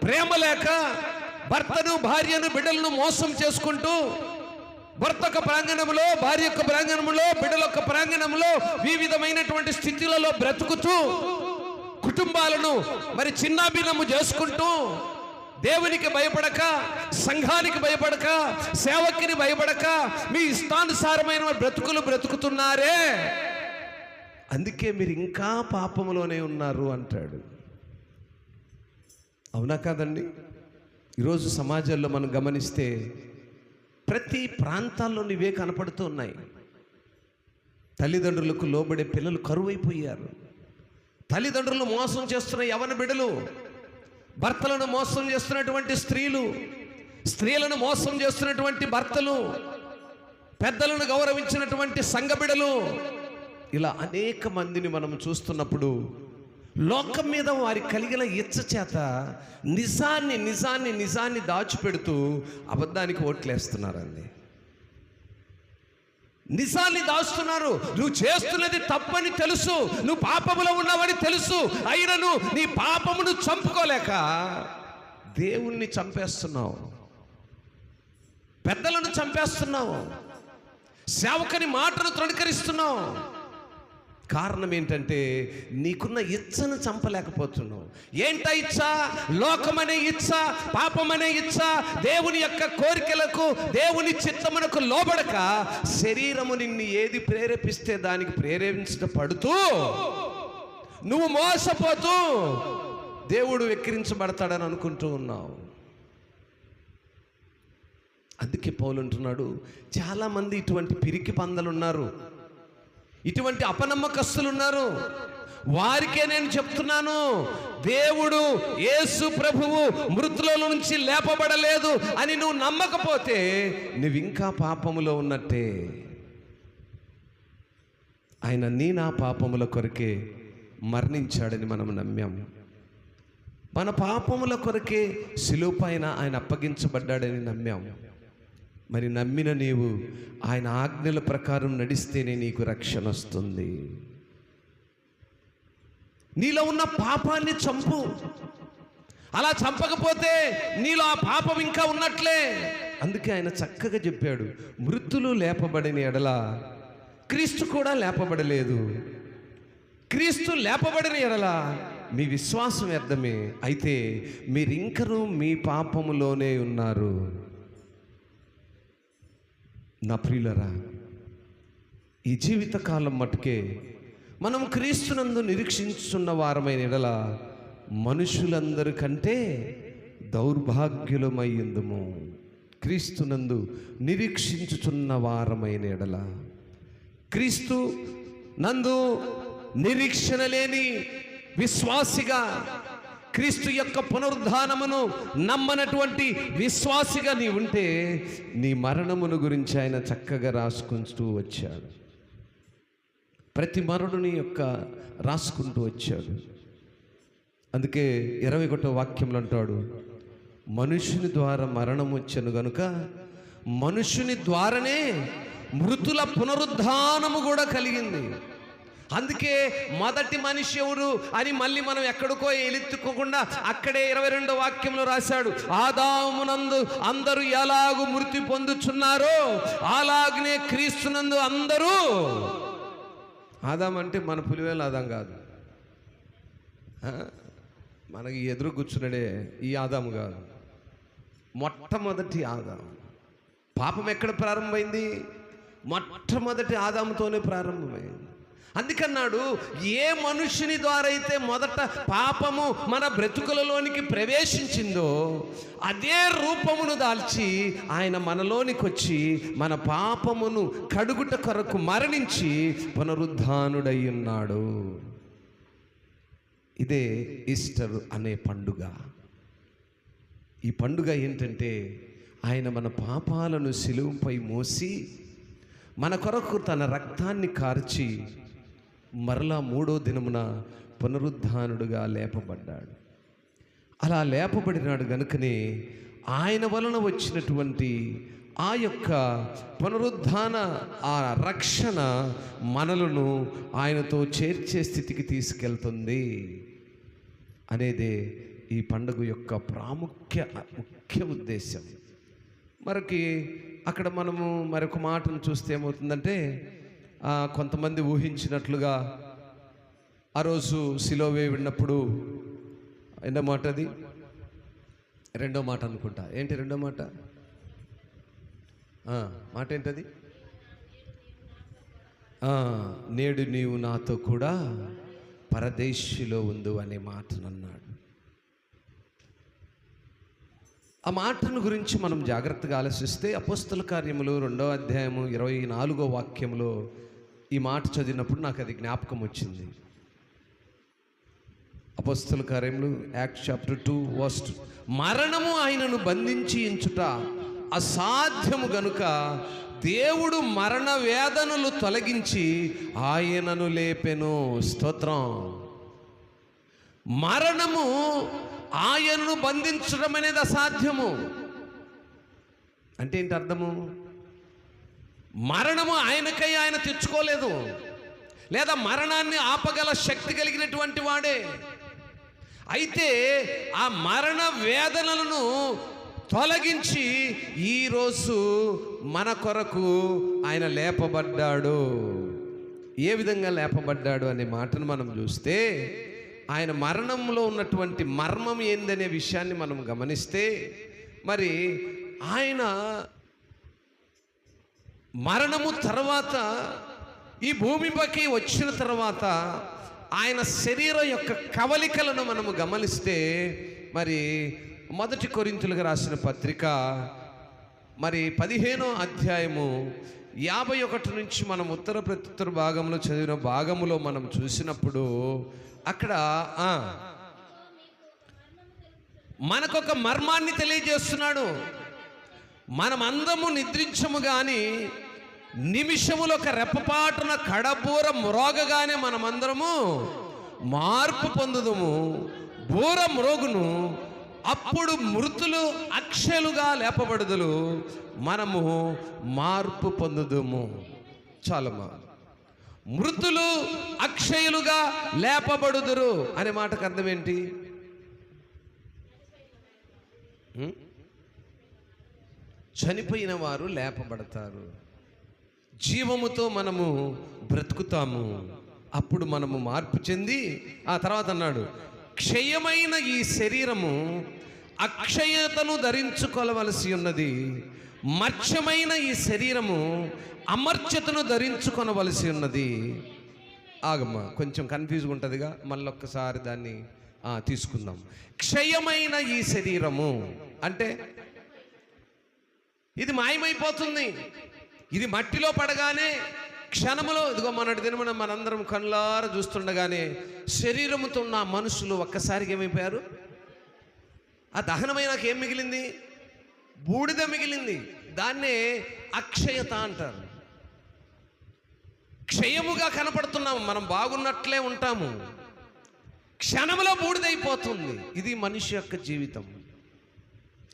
ప్రేమ లేక, భర్తను, భార్యను, బిడ్డలను మోసం చేసుకుంటూ, భర్త యొక్క ప్రాంగణంలో, భార్య యొక్క ప్రాంగణంలో, బిడ్డల యొక్క ప్రాంగణంలో వివిధమైనటువంటి స్థితులలో బ్రతుకుతూ కుటుంబాలను మరి చిన్నాభిన్నము చేసుకుంటూ, దేవునికి భయపడక, సంఘానికి భయపడక, సేవకుని భయపడక మీ ఇష్టానుసారమైన బ్రతుకులు బ్రతుకుతున్నారే, అందుకే మీరు ఇంకా పాపములోనే ఉన్నారు అంటాడు. అవునా కాదండి? ఈరోజు సమాజంలో మనం గమనిస్తే ప్రతి ప్రాంతాల్లో ఇవే కనపడుతూ ఉన్నాయి. తల్లిదండ్రులకు లోబడే పిల్లలు కరువైపోయారు. తల్లిదండ్రులు మోసం చేస్తున్న యవన బిడ్డలు, భర్తలను మోసం చేస్తున్నటువంటి స్త్రీలు, స్త్రీలను మోసం చేస్తున్నటువంటి భర్తలు, పెద్దలను గౌరవించినటువంటి సంఘ బిడ్డలు, ఇలా అనేక మందిని మనం చూస్తున్నప్పుడు లోకం మీద వారికి కలిగిన ఇచ్చ చేత నిజాన్ని దాచిపెడుతూ అబద్ధానికి ఓట్లేస్తున్నారండి. నిజాన్ని దాస్తున్నారు. నువ్వు చేస్తున్నది తప్పని తెలుసు, నువ్వు పాపములో ఉన్నావని తెలుసు, అయినను నీ పాపమును చంపుకోలేక దేవుణ్ణి చంపేస్తున్నావు, పెద్దలను చంపేస్తున్నావు, సేవకుని మాటను తృణీకరిస్తున్నావు. కారణం ఏంటంటే నీకున్న ఇచ్చను చంపలేకపోతున్నావు. ఏంటా ఇచ్చ? లోకమనే ఇచ్చ, పాపమనే ఇచ్చ, దేవుని యొక్క కోరికలకు, దేవుని చిత్తమునకు లోబడక శరీరము నిన్ను ఏది ప్రేరేపిస్తే దానికి ప్రేరేపించబడుతూ నువ్వు మోసపోతూ దేవుడు వెక్కిరించబడతాడని అనుకుంటూ ఉన్నావు. అందుకే పౌలు అంటున్నాడు, చాలామంది ఇటువంటి పిరికి పందలు ఉన్నారు, ఇటువంటి అపనమ్మకస్తులు ఉన్నారు. వారికే నేను చెప్తున్నాను, దేవుడు యేసు ప్రభువు మృతుల నుంచి లేపబడలేదు అని నువ్వు నమ్మకపోతే నువ్వు ఇంకా పాపములో ఉన్నట్టే. ఆయన నా పాపముల కొరకే మరణించాడని మనం నమ్మాము. మన పాపముల కొరకే శిలువ పైన ఆయన అప్పగించబడ్డాడని నమ్మాము. మరి నమ్మిన నీవు ఆయన ఆజ్ఞల ప్రకారం నడిస్తేనే నీకు రక్షణ వస్తుంది. నీలో ఉన్న పాపాన్ని చంపు. అలా చంపకపోతే నీలో ఆ పాపం ఇంకా ఉన్నట్లే. అందుకే ఆయన చక్కగా చెప్పాడు, మృతులు లేపబడిన ఎడల క్రీస్తు కూడా లేపబడలేదు. క్రీస్తు లేపబడిన ఎడల మీ విశ్వాసం వ్యర్థమే. అయితే మీరింకనూ మీ పాపములోనే ఉన్నారు. నా ప్రియులరా, ఈ జీవితకాలం మటుకే మనం క్రీస్తునందు నిరీక్షించున్న వారమైన ఎడల మనుషులందరికంటే దౌర్భాగ్యులమయ్యుందుము. క్రీస్తునందు నిరీక్షించుచున్న వారమైన ఎడల, క్రీస్తు నందు నిరీక్షణ లేని విశ్వాసిగా, క్రీస్తు యొక్క పునరుద్ధానమును నమ్మనటువంటి విశ్వాసిగా నీ ఉంటే నీ మరణమును గురించి ఆయన చక్కగా రాసుకుంటూ వచ్చాడు. ప్రతి మరణుని యొక్క రాసుకుంటూ వచ్చాడు. అందుకే 21వ వాక్యంలో అంటాడు, మనుషుని ద్వారా మరణం వచ్చెను గనుక మనుషుని ద్వారానే మృతుల పునరుద్ధానము కూడా కలిగింది. అందుకే మొదటి మనిషి ఎవరు అని మళ్ళీ మనం ఎక్కడికో ఎలెత్తుకోకుండా అక్కడే 22వ వాక్యంలో రాశాడు, ఆదామునందు అందరూ ఎలాగూ మృతి పొందుచున్నారో అలాగనే క్రీస్తునందు అందరూ. ఆదాం అంటే మన పులివేలు ఆదాం కాదు, మనకి ఎదురు కూర్చున్నాడే ఈ ఆదాము కాదు, మొట్టమొదటి ఆదాం. పాపం ఎక్కడ ప్రారంభమైంది? మొట్టమొదటి ఆదాముతోనే ప్రారంభమైంది. అందుకన్నాడు, ఏ మనుషుని ద్వారా అయితే మొదట పాపము మన బ్రతుకులలోనికి ప్రవేశించిందో అదే రూపమును దాల్చి ఆయన మనలోనికి వచ్చి మన పాపమును కడుగుట కొరకు మరణించి పునరుద్ధానుడై ఉన్నాడు. ఇదే ఈస్టర్ అనే పండుగ. ఈ పండుగ ఏంటంటే ఆయన మన పాపాలను శిలువపై మోసి మన కొరకు తన రక్తాన్ని కార్చి మరలా 3వ దినమున పునరుద్ధానుడుగా లేపబడ్డాడు. అలా లేపబడినాడు గనుకనే ఆయన వలన వచ్చినటువంటి ఆ యొక్క పునరుద్ధాన ఆ రక్షణ మనలను ఆయనతో చేర్చే స్థితికి తీసుకెళ్తుంది అనేదే ఈ పండుగ యొక్క ముఖ్య ఉద్దేశం. మరొక అక్కడ మనము మరొక మాటను చూస్తే ఏమవుతుందంటే, కొంతమంది ఊహించినట్లుగా ఆ రోజు సిలువ వేయబడినప్పుడు ఎన్నో మాట, అది 2వ మాట అనుకుంటా. ఏంటి 2వ మాట? మాట ఏంటది? నేడు నీవు నాతో కూడా పరదేశిలో ఉండు అనే మాటను అన్నాడు. ఆ మాటను గురించి మనం జాగ్రత్తగా ఆలోచిస్తే అపోస్తల కార్యములు 2వ అధ్యాయము 24వ వాక్యంలో ఈ మాట చదివినప్పుడు నాకు అది జ్ఞాపకం వచ్చింది. అపోస్తల కార్యములు యాక్ట్స్ చాప్టర్ 2 మరణము ఆయనను బంధించి ఉంచుట అసాధ్యము గనుక దేవుడు మరణ వేదనలు తొలగించి ఆయనను లేపెను. స్తోత్రం. మరణము ఆయనను బంధించడం అనేది అసాధ్యము. అంటే ఏంటి అర్థము? మరణము ఆయనకై ఆయన తెచ్చుకోలేదు, లేదా మరణాన్ని ఆపగల శక్తి కలిగినటువంటి వాడే. అయితే ఆ మరణ వేదనలను తొలగించి ఈరోజు మన కొరకు ఆయన లేపబడ్డాడు. ఏ విధంగా లేపబడ్డాడు అనే మాటను మనం చూస్తే, ఆయన మరణంలో ఉన్నటువంటి మర్మం ఏందనే విషయాన్ని మనం గమనిస్తే, మరి ఆయన మరణము తర్వాత ఈ భూమిపైకి వచ్చిన తర్వాత ఆయన శరీరం యొక్క కవలికలను మనము గమనిస్తే, మరి 1 కొరింథీయులకు రాసిన పత్రిక మరి 15వ అధ్యాయము 51 నుంచి మనం ఉత్తర ప్రత్యుత్తర భాగంలో చదివిన భాగములో మనం చూసినప్పుడు అక్కడ మనకొక మర్మాన్ని తెలియజేస్తున్నాడు. మనమందము నిద్రించము కానీ నిమిషములో ఒక రెప్పపాటున కడబూర మ్రోగగానే మనమందరము మార్పు పొందుదుము. బూర మ్రోగును, అప్పుడు మృతులు అక్షయులుగా లేపబడుదులు, మనము మార్పు పొందుదుము. చాలమ్మా, మృతులు అక్షయులుగా లేపబడుదురు అనే మాటకు అర్థం ఏంటి? చనిపోయిన వారు లేపబడతారు, జీవముతో మనము బ్రతుకుతాము. అప్పుడు మనము మార్పు చెంది ఆ తర్వాత అన్నాడు, క్షయమైన ఈ శరీరము అక్షయతను ధరించుకోవలసి ఉన్నది, మర్త్యమైన ఈ శరీరము అమర్త్యతను ధరించుకొనవలసి ఉన్నది. ఆగమ్మా, కొంచెం కన్ఫ్యూజ్గా ఉంటుందిగా, మళ్ళొక్కసారి దాన్ని తీసుకుందాం. క్షయమైన ఈ శరీరము అంటే ఇది మాయమైపోతుంది. ఇది మట్టిలో పడగానే క్షణములో, ఇదిగో మొన్నటి దినమున మనందరం కళ్ళారా చూస్తుండగానే శరీరముతో ఉన్న మనుషులు ఒక్కసారిగా ఏమైపోయారు? ఆ దహనమైనాక ఏం మిగిలింది? బూడిద మిగిలింది. దాన్నే అక్షయత అంటారు. క్షయముగా కనపడుతున్నాము, మనం బాగున్నట్లే ఉంటాము, క్షణములో బూడిదైపోతుంది. ఇది మనిషి యొక్క జీవితం.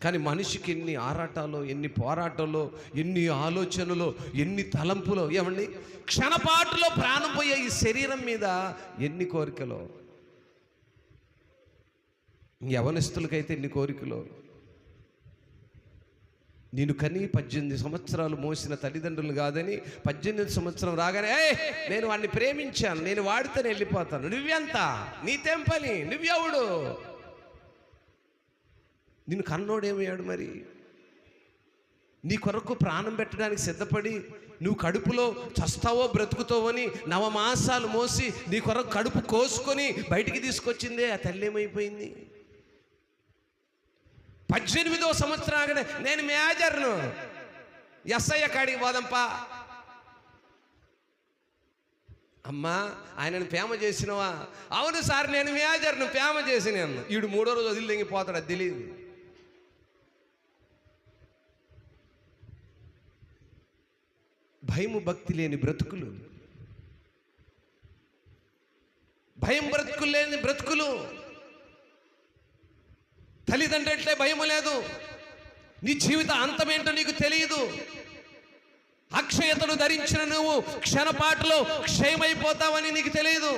కానీ మనిషికి ఎన్ని ఆరాటాలో, ఎన్ని పోరాటాలో, ఎన్ని ఆలోచనలో, ఎన్ని తలంపులో, ఏమండి, క్షణపాటులో ప్రాణం పోయే ఈ శరీరం మీద ఎన్ని కోరికలో. యవనస్తులకైతే ఎన్ని కోరికలో. నేను కని 18 సంవత్సరాలు మోసిన తల్లిదండ్రులు కాదని 18 సంవత్సరం రాగానే నేను వాడిని ప్రేమించాను, నేను వాడితేనే వెళ్ళిపోతాను. నువ్వెంత? నీతేం పని? నువ్వెవడు? నిన్ను కన్నోడేమయ్యాడు? మరి నీ కొరకు ప్రాణం పెట్టడానికి సిద్ధపడి నువ్వు కడుపులో చస్తావో బ్రతుకుతావో అని 9 మాసాలు మోసి నీ కొరకు కడుపు కోసుకొని బయటికి తీసుకొచ్చిందే ఆ తల్లి ఏమైపోయింది? 18వ సంవత్సరం ఆగనే నేను మేజర్ను, ఎస్ఐ కాడికి పోదంపా. అమ్మా, ఆయనను ప్రేమ చేసినవా? అవును సార్, నేను మేజర్ను, ప్రేమ చేసినాను. ఈడు 3వ రోజు వదిలి తెంగిపోతాడు, అది తెలియదు. భయము భక్తి లేని బ్రతుకులు, భయం బ్రతుకులు లేని బ్రతుకులు. తల్లిదండ్రులంటే భయం లేదు. నీ జీవిత అంతమేంటో నీకు తెలియదు. అక్షయతను ధరించిన నువ్వు క్షణపాటులో క్షయమైపోతావని నీకు తెలియదు.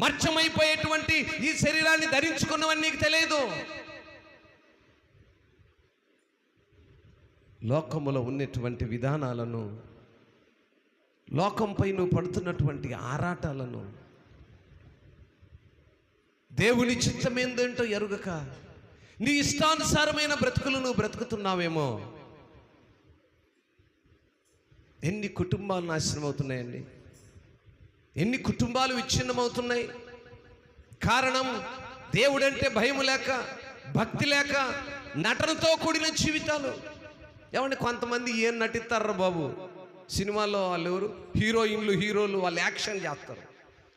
మర్చమైపోయేటువంటి ఈ శరీరాన్ని ధరించుకున్నవని నీకు తెలియదు. లోకములో ఉన్నటువంటి విధానాలను, లోకంపై నువ్వు పడుతున్నటువంటి ఆరాటాలను, దేవుని చిత్తమేందేంటో ఎరుగక నీ ఇష్టానుసారమైన బ్రతుకులు నువ్వు బ్రతుకుతున్నావేమో. ఎన్ని కుటుంబాలు నాశనం అవుతున్నాయండి, ఎన్ని కుటుంబాలు విచ్ఛిన్నమవుతున్నాయి. కారణం దేవుడంటే భయం లేక, భక్తి లేక, నటనతో కూడిన జీవితాలు. ఏమంటే కొంతమంది ఏం నటిస్తారా బాబు, సినిమాల్లో వాళ్ళు ఎవరు హీరోయిన్లు, హీరోలు, వాళ్ళు యాక్షన్ చేస్తారు.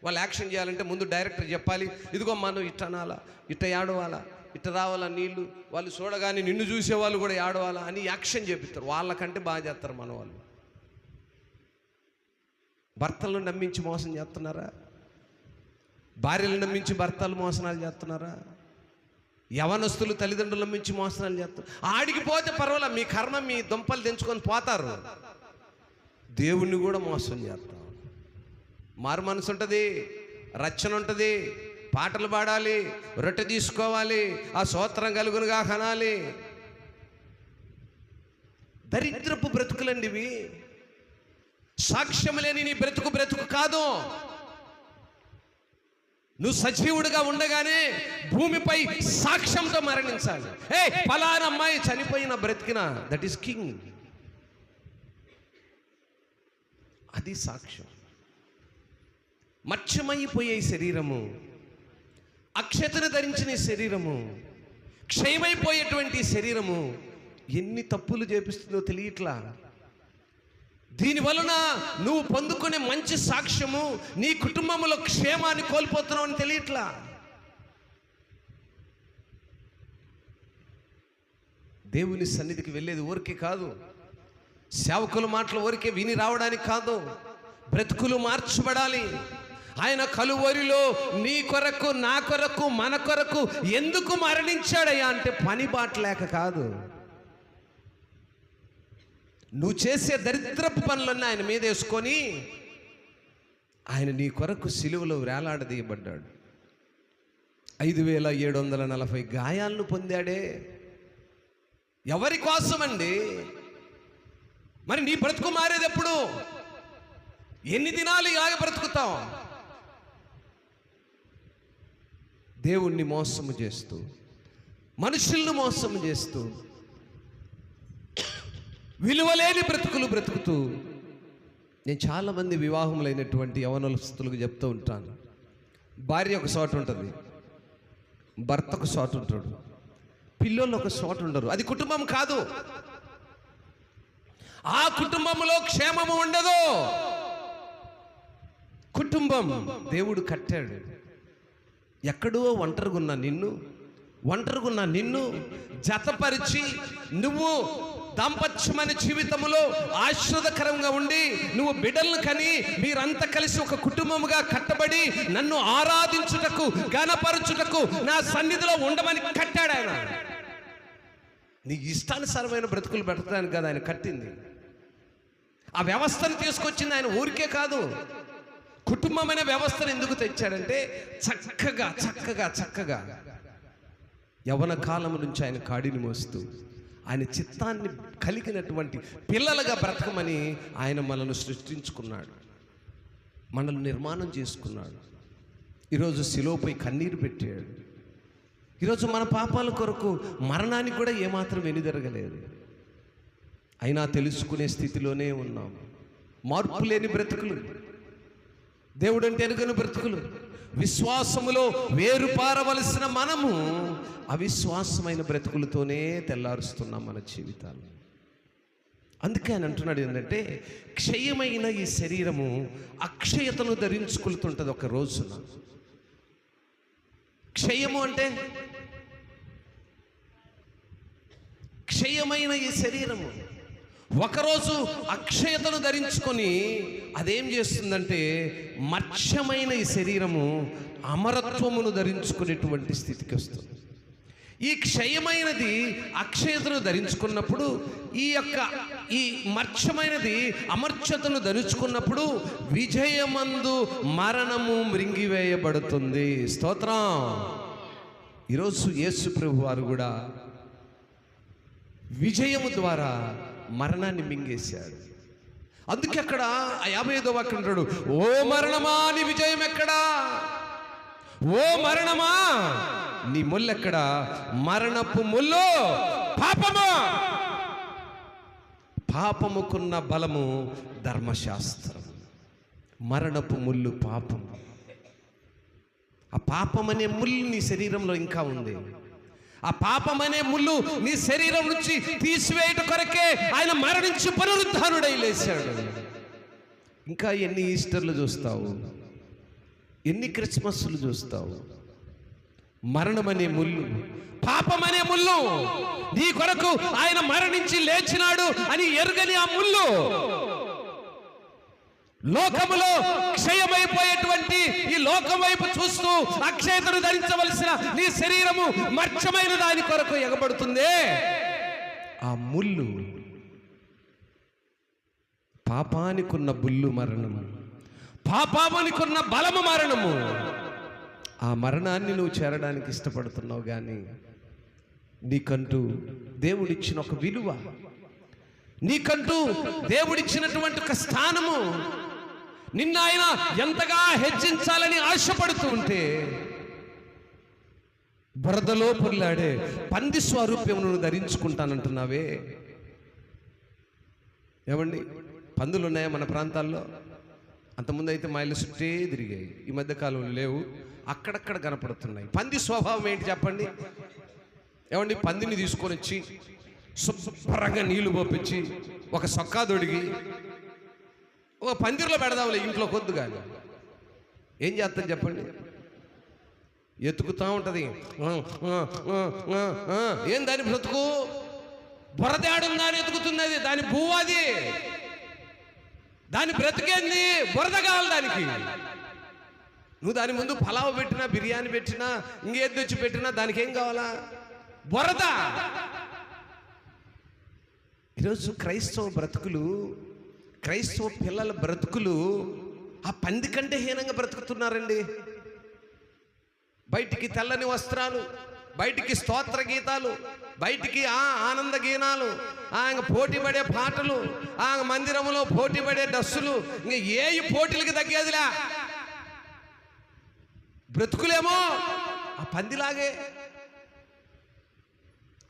వాళ్ళు యాక్షన్ చేయాలంటే ముందు డైరెక్టర్ చెప్పాలి, ఇదిగో మనం ఇట్ట అనాలా, ఇట్ట ఏడవాలా, ఇట్ట రావాలా నీళ్ళు, వాళ్ళు చూడగానే నిన్ను చూసేవాళ్ళు కూడా ఏడవాలా అని యాక్షన్ చేపిస్తారు. వాళ్ళకంటే బాగా చేస్తారు మన వాళ్ళు. భర్తలను నమ్మించి మోసం చేస్తున్నారా? భార్యలను నమ్మించి భర్తలు మోసనాలు చేస్తున్నారా? యవనస్తులు తల్లిదండ్రులు నమ్మించి మోసనాలు చేస్తారు. ఆడికి పోతే పర్వాలే, మీ కర్మ మీ దుంపలు తెంచుకొని పోతారు. దేవుణ్ణి కూడా మోసం చేస్తాం. మారు మనసు ఉంటుంది, రచన ఉంటుంది, పాటలు పాడాలి, రొట్టె తీసుకోవాలి, ఆ స్తోత్రం కలుగునుగా కనాలి. దరిద్రపు బ్రతుకులండి ఇవి. సాక్ష్యం లేని నీ బ్రతుకు కాదు. నువ్వు సజీవుడిగా ఉండగానే భూమిపై సాక్ష్యంతో మరణించాలి. ఫలానా అమ్మాయి చనిపోయిన బ్రతికిన, దట్ ఈస్ కింగ్. అది సాక్ష్యం. మత్స్యమైపోయే శరీరము, అక్షతను ధరించిన శరీరము, క్షయమైపోయేటువంటి శరీరము ఎన్ని తప్పులు చేపిస్తుందో తెలియట్లా. దీనివలన నువ్వు పొందుకునే మంచి సాక్ష్యము నీ కుటుంబంలో క్షేమాన్ని కోల్పోతున్నావు అని తెలియట్లా. దేవుని సన్నిధికి వెళ్ళేది ఊరికే కాదు, సేవకుల మాటలు ఊరికే విని రావడానికి కాదు. బ్రతుకులు మార్చబడాలి. ఆయన కలువరిలో నీ కొరకు, నా కొరకు, మన కొరకు ఎందుకు మరణించాడయ్యా అంటే పని బాట లేక కాదు. నువ్వు చేసే దరిద్రపు పనులన్నీ ఆయన మీద వేసుకొని ఆయన నీ కొరకు సిలువలో వేలాడదీయబడ్డాడు. 5740 గాయాలను పొందాడే. ఎవరి కోసమండి? మరి నీ బ్రతుకు మారేది ఎప్పుడు? ఎన్ని దినాలు ఇలాగ బ్రతుకుతాం? దేవుణ్ణి మోసము చేస్తూ, మనుషులను మోసము చేస్తూ, విలువలేని బ్రతుకులు బ్రతుకుతూ. నేను చాలామంది వివాహములైనటువంటి యవనస్తులకు చెప్తూ ఉంటాను, భార్య ఒక చోట ఉంటుంది, భర్త ఒక చోట ఉంటాడు, పిల్లలు ఒక చోట ఉండరు. అది కుటుంబం కాదు. ఆ కుటుంబంలో క్షేమము ఉండదు. కుటుంబం దేవుడు కట్టాడు. ఎక్కడో ఒంటరిగున్న నిన్ను జతపరిచి నువ్వు దాంపత్యమైన జీవితంలో ఆశ్రదకరంగా ఉండి నువ్వు బిడ్డలను కని మీరంతా కలిసి ఒక కుటుంబముగా కట్టబడి నన్ను ఆరాధించుటకు, గణపరచుటకు, నా సన్నిధిలో ఉండమని కట్టాడు ఆయన. నీ ఇష్టానుసారమైన బ్రతుకులు పెట్టడానికి కదా ఆయన కట్టింది. ఆ వ్యవస్థను తీసుకొచ్చింది ఆయన ఊరికే కాదు. కుటుంబమైన వ్యవస్థను ఎందుకు తెచ్చాడంటే చక్కగా యవన కాలం నుంచి ఆయన కాడిని మోస్తూ ఆయన చిత్తాన్ని కలిగినటువంటి పిల్లలుగా బ్రతకమని ఆయన మనల్ని సృష్టించుకున్నాడు, మనల్ని నిర్మాణం చేసుకున్నాడు. ఈరోజు శిలువపై కన్నీరు పెట్టాడు. ఈరోజు మన పాపాల కొరకు మరణానికి కూడా ఏమాత్రం వెనుదిరగలేదు. అయినా తెలుసుకునే స్థితిలోనే ఉన్నాం. మార్పు లేని బ్రతుకులు, దేవుడు అంటే ఎరుగని బ్రతుకులు, విశ్వాసములో వేరుపారవలసిన మనము అవిశ్వాసమైన బ్రతుకులతోనే తెల్లారుస్తున్నాం మన జీవితాలు. అందుకే ఆయన అంటున్నాడు ఏంటంటే, క్షయమైన ఈ శరీరము అక్షయతను ధరించుకుంటుంటుంది ఒక రోజున. క్షయము అంటే క్షయమైన ఈ శరీరము ఒకరోజు అక్షయతను ధరించుకొని అదేం చేస్తుందంటే మత్స్యమైన ఈ శరీరము అమరత్వమును ధరించుకునేటువంటి స్థితికి వస్తుంది. ఈ క్షయమైనది అక్షయతను ధరించుకున్నప్పుడు, ఈ మత్స్యమైనది అమర్చతను ధరించుకున్నప్పుడు విజయమందు మరణము మృంగివేయబడుతుంది. స్తోత్రం. ఈరోజు యేసు ప్రభు వారు కూడా విజయము ద్వారా మరణాన్ని మింగేశాడు. అందుకే అక్కడ 55వ వాక్యం అంటాడు, ఓ మరణమా నీ విజయం ఎక్కడా? ఓ మరణమా నీ ముల్లెక్కడా? మరణపు ముల్లు పాపము. పాపముకున్న బలము ధర్మశాస్త్రం. మరణపు ముల్లు పాపము. ఆ పాపం అనే ముళ్ళు నీ శరీరంలో ఇంకా ఉంది. ఆ పాపం అనే ముళ్ళు నీ శరీరం నుంచి తీసివేయట కొరకే ఆయన మరణించి పునరుద్ధానుడై లేచాడు. ఇంకా ఎన్ని ఈస్టర్లు చూస్తావు, ఎన్ని క్రిస్మస్లు చూస్తావు? మరణం అనే ముళ్ళు, పాపం అనే ముళ్ళు, నీ కొరకు ఆయన మరణించి లేచినాడు అని ఎరుగని ఆ ముళ్ళు లోకములో క్షయమైపోయేటువంటి ఈ లోకం వైపు చూస్తూ అక్షయతను ధరించవలసిన నీ శరీరము మర్చమైన దాని కొరకు ఎగబడుతుంది. ఆ ముళ్ళు పాపానికున్న బుల్లు మరణము, పాపానికున్న బలము మరణము. ఆ మరణాన్ని నువ్వు చేరడానికి ఇష్టపడుతున్నావు, కానీ నీకంటూ దేవుడిచ్చిన ఒక విలువ, నీకంటూ దేవుడిచ్చినటువంటి ఒక స్థానము, నిన్న ఆయన ఎంతగా హెచ్చించాలని ఆశపడుతూ ఉంటే బురదలో పొర్లాడే పంది స్వరూప్యమును ధరించుకుంటానంటున్నావే. ఏమండి, పందులు ఉన్నాయా మన ప్రాంతాల్లో? అంతకుముందు అయితే మా ఇల్లు చుట్టే తిరిగాయి, ఈ మధ్యకాలంలో లేవు, అక్కడక్కడ కనపడుతున్నాయి. పంది స్వభావం ఏంటి చెప్పండి? ఏమండి, పందిని తీసుకొని వచ్చి శుభ్రంగా నీళ్లు పోపించి ఒక సొక్కా దొడిగి ఒక పందిరిలో పెడదాంలే, ఇంట్లో కొద్దు కానీ ఏం చేస్తాను చెప్పండి? ఎత్తుకుతా ఉంటుంది. ఏం దాని బ్రతుకు? బురదేడుందా అని ఎత్తుకుతుంది, అది దాని భూవు, అది దాని బ్రతికేంది, బురద కావాలి దానికి. నువ్వు దాని ముందు పలావ్ పెట్టినా, బిర్యానీ పెట్టినా, ఇంకేది తెచ్చి పెట్టినా దానికి ఏం కావాలా? బురద. ఈరోజు క్రైస్తవ బ్రతుకులు, క్రైస్తవ పిల్లల బ్రతుకులు ఆ పంది కంటే హీనంగా బ్రతుకుతున్నారండి. బయటికి తెల్లని వస్త్రాలు, బయటికి స్తోత్ర గీతాలు, బయటికి ఆనంద గీనాలు, ఇంకా పోటీ పడే పాటలు, మందిరంలో పోటీ పడే డస్సులు, ఇంకా ఏ పోటీలకి తగ్గేదిలా. బ్రతుకులేమో ఆ పందిలాగే.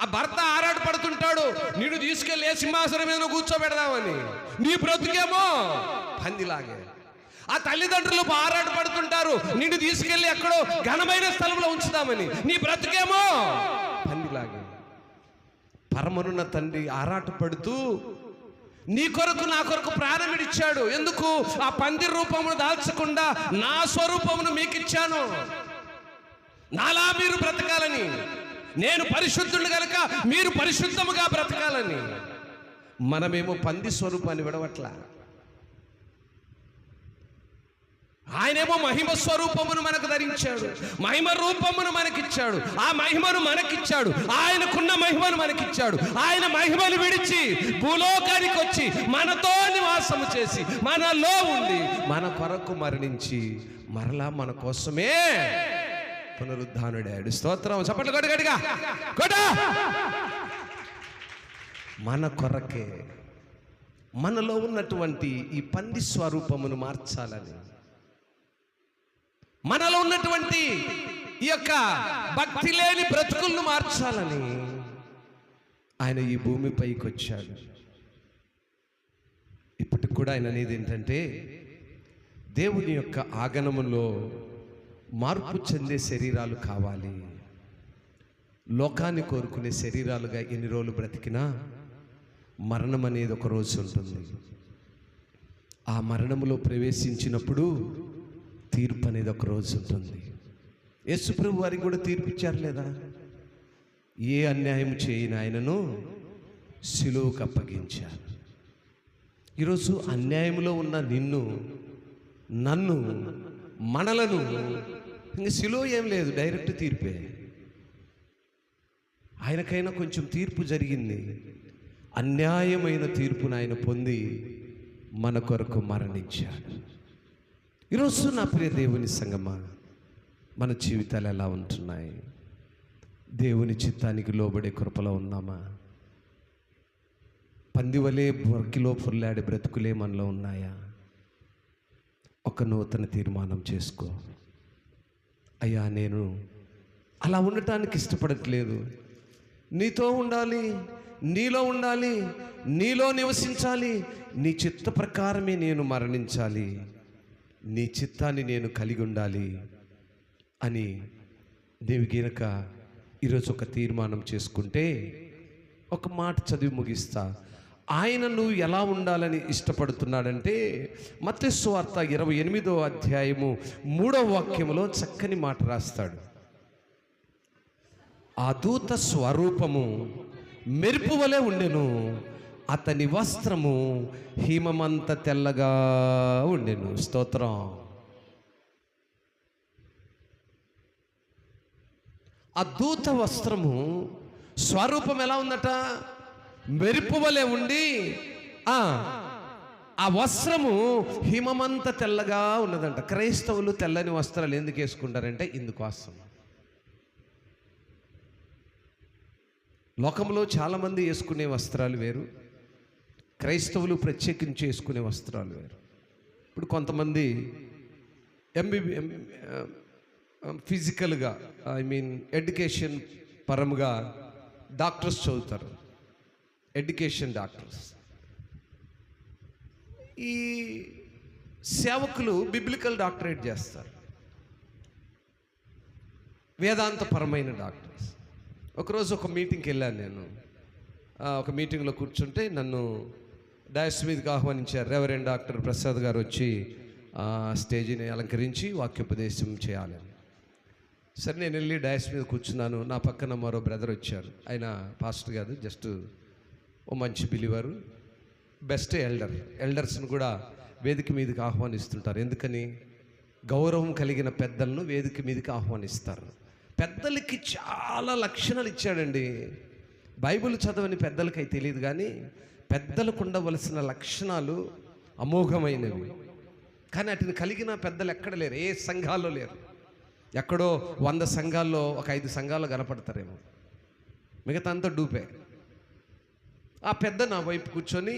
ఆ భర్త ఆరాట పడుతుంటాడు, నిన్ను తీసుకెళ్ళి సింహాసనం మీద కూర్చోబెడదామని, నీ బ్రతుకేమో పందిలాగే. ఆ తల్లిదండ్రులు ఆరాట పడుతుంటారు, నిన్ను తీసుకెళ్ళి ఎక్కడో ఘనమైన స్థలంలో ఉంచుదామని, నీ బ్రతుకేమో పందిలాగే. పరమనున్న తండ్రి ఆరాట పడుతూ నీ కొరకు నా కొరకు ప్రాణం ఇచ్చాడు. ఎందుకు? ఆ పంది రూపమును దాల్చకుండా నా స్వరూపమును మీకు ఇచ్చాను, నాలా మీరు బ్రతకాలని. నేను పరిశుద్ధుడు కనుక మీరు పరిశుద్ధముగా బ్రతకాలని. మనమేమో పంది స్వరూపాన్ని విడవట్లా. ఆయనేమో మహిమ స్వరూపమును మనకు ధరించాడు, మహిమ రూపమును మనకిచ్చాడు, ఆ మహిమను మనకిచ్చాడు, ఆయనకున్న మహిమను మనకిచ్చాడు. ఆయన మహిమను విడిచి భూలోకానికి వచ్చి మనతో నివాసము చేసి మనలో ఉండి మన కొరకు మరణించి మరలా మన కోసమే పునరుద్ధానుడాడు. స్తోత్రం. చప్పట్లు కొట్టు గట్టిగా కొట్టు. మన కొరకే, మనలో ఉన్నటువంటి ఈ పంది స్వరూపమును మార్చాలని, మనలో ఉన్నటువంటి ఈ యొక్క భక్తి లేని బ్రతుకులను మార్చాలని ఆయన ఈ భూమిపైకి వచ్చాడు. ఇప్పటికి కూడా ఆయన అనేది ఏంటంటే, దేవుని యొక్క ఆగమనంలో మార్పు చెందే శరీరాలు కావాలి. లోకాన్ని కోరుకునే శరీరాలుగా ఎన్ని రోజులు బ్రతికినా మరణం అనేది ఒక రోజు ఉంటుంది. ఆ మరణములో ప్రవేశించినప్పుడు తీర్పు అనేది ఒక రోజు ఉంటుంది. యేసుప్రభు వారికి కూడా తీర్పు ఇచ్చారు లేదా? ఏ అన్యాయం చేయని ఆయనను సిలువకు అప్పగించారు. ఈరోజు అన్యాయంలో ఉన్న నిన్ను, నన్ను, మనలను ఇంక సిలువ ఏం లేదు, డైరెక్ట్ తీర్పే. ఆయనకైనా కొంచెం తీర్పు జరిగింది. అన్యాయమైన తీర్పును ఆయన పొంది మన కొరకు మరణించాడు. ఈరోజు నా ప్రియ దేవుని సంగమా, మన జీవితాలు ఎలా ఉంటున్నాయి? దేవుని చిత్తానికి లోబడే కృపలో ఉన్నామా? పందివలే బొర్కిలో పొర్లాడే బ్రతుకులే మనలో ఉన్నాయా? ఒక నూతన తీర్మానం చేసుకో. అయ్యా, నేను అలా ఉండటానికి ఇష్టపడట్లేదు. నీతో ఉండాలి, నీలో ఉండాలి, నీలో నివసించాలి, నీ చిత్త ప్రకారమే నేను మరణించాలి, నీ చిత్తాన్ని నేను కలిగి ఉండాలి అని నీవు గనుక ఈరోజు ఒక తీర్మానం చేసుకుంటే, ఒక మాట చదివి ముగిస్తా. ఆయన నువ్వు ఎలా ఉండాలని ఇష్టపడుతున్నాడంటే, మత్తయి సువార్త 28వ అధ్యాయము 3వ వాక్యములో చక్కని మాట రాస్తాడు. ఆ దూత స్వరూపము మెరుపు వలె ఉండెను, అతని వస్త్రము హిమమంత తెల్లగా ఉండెను. స్తోత్రం. ఆ దూత వస్త్రము స్వరూపం ఎలా ఉందట? మెరుపు వలె ఉండి ఆ వస్త్రము హిమమంత తెల్లగా ఉన్నదంట. క్రైస్తవులు తెల్లని వస్త్రాలు ఎందుకు వేసుకుంటారంటే ఇందుకోసం. లోకంలో చాలామంది వేసుకునే వస్త్రాలు వేరు, క్రైస్తవులు ప్రత్యేకించి చేసుకునే వస్త్రాలు వేరు. ఇప్పుడు కొంతమంది ఫిజికల్గా ఎడ్యుకేషన్ పరంగా డాక్టర్స్ చదువుతారు, ఎడ్యుకేషన్ డాక్టర్స్. ఈ సేవకులు బిబ్లికల్ డాక్టరేట్ చేస్తారు, వేదాంతపరమైన డాక్టర్స్. ఒకరోజు ఒక మీటింగ్కి వెళ్ళాను నేను. ఒక మీటింగ్లో కూర్చుంటే నన్ను డయాస్ మీదకి ఆహ్వానించారు. రెవరెండ్ డాక్టర్ ప్రసాద్ గారు వచ్చి స్టేజీని అలంకరించి వాక్యోపదేశం చేయాలని. సరే నేను వెళ్ళి డయాస్ మీద కూర్చున్నాను. నా పక్కన మరో బ్రదర్ వచ్చారు. ఆయన పాస్టర్ కాదు, జస్ట్ ఓ మంచి బిలీవరు, బెస్ట్ ఎల్డర్స్ని కూడా వేదిక మీదకి ఆహ్వానిస్తుంటారు. ఎందుకని? గౌరవం కలిగిన పెద్దలను వేదిక మీదకి ఆహ్వానిస్తారు. పెద్దలకి చాలా లక్షణాలు ఇచ్చాడండి. బైబిల్ చదవని పెద్దలకై తెలియదు, కానీ పెద్దలకు ఉండవలసిన లక్షణాలు అమోఘమైనవి. కానీ వాటిని కలిగిన పెద్దలు ఎక్కడ లేరు, ఏ సంఘాల్లో లేరు. ఎక్కడో 100 సంఘాల్లో ఒక 5 సంఘాల్లో కనపడతారేమో, మిగతా అంతా డూపే. ఆ పెద్ద నా వైపు కూర్చొని,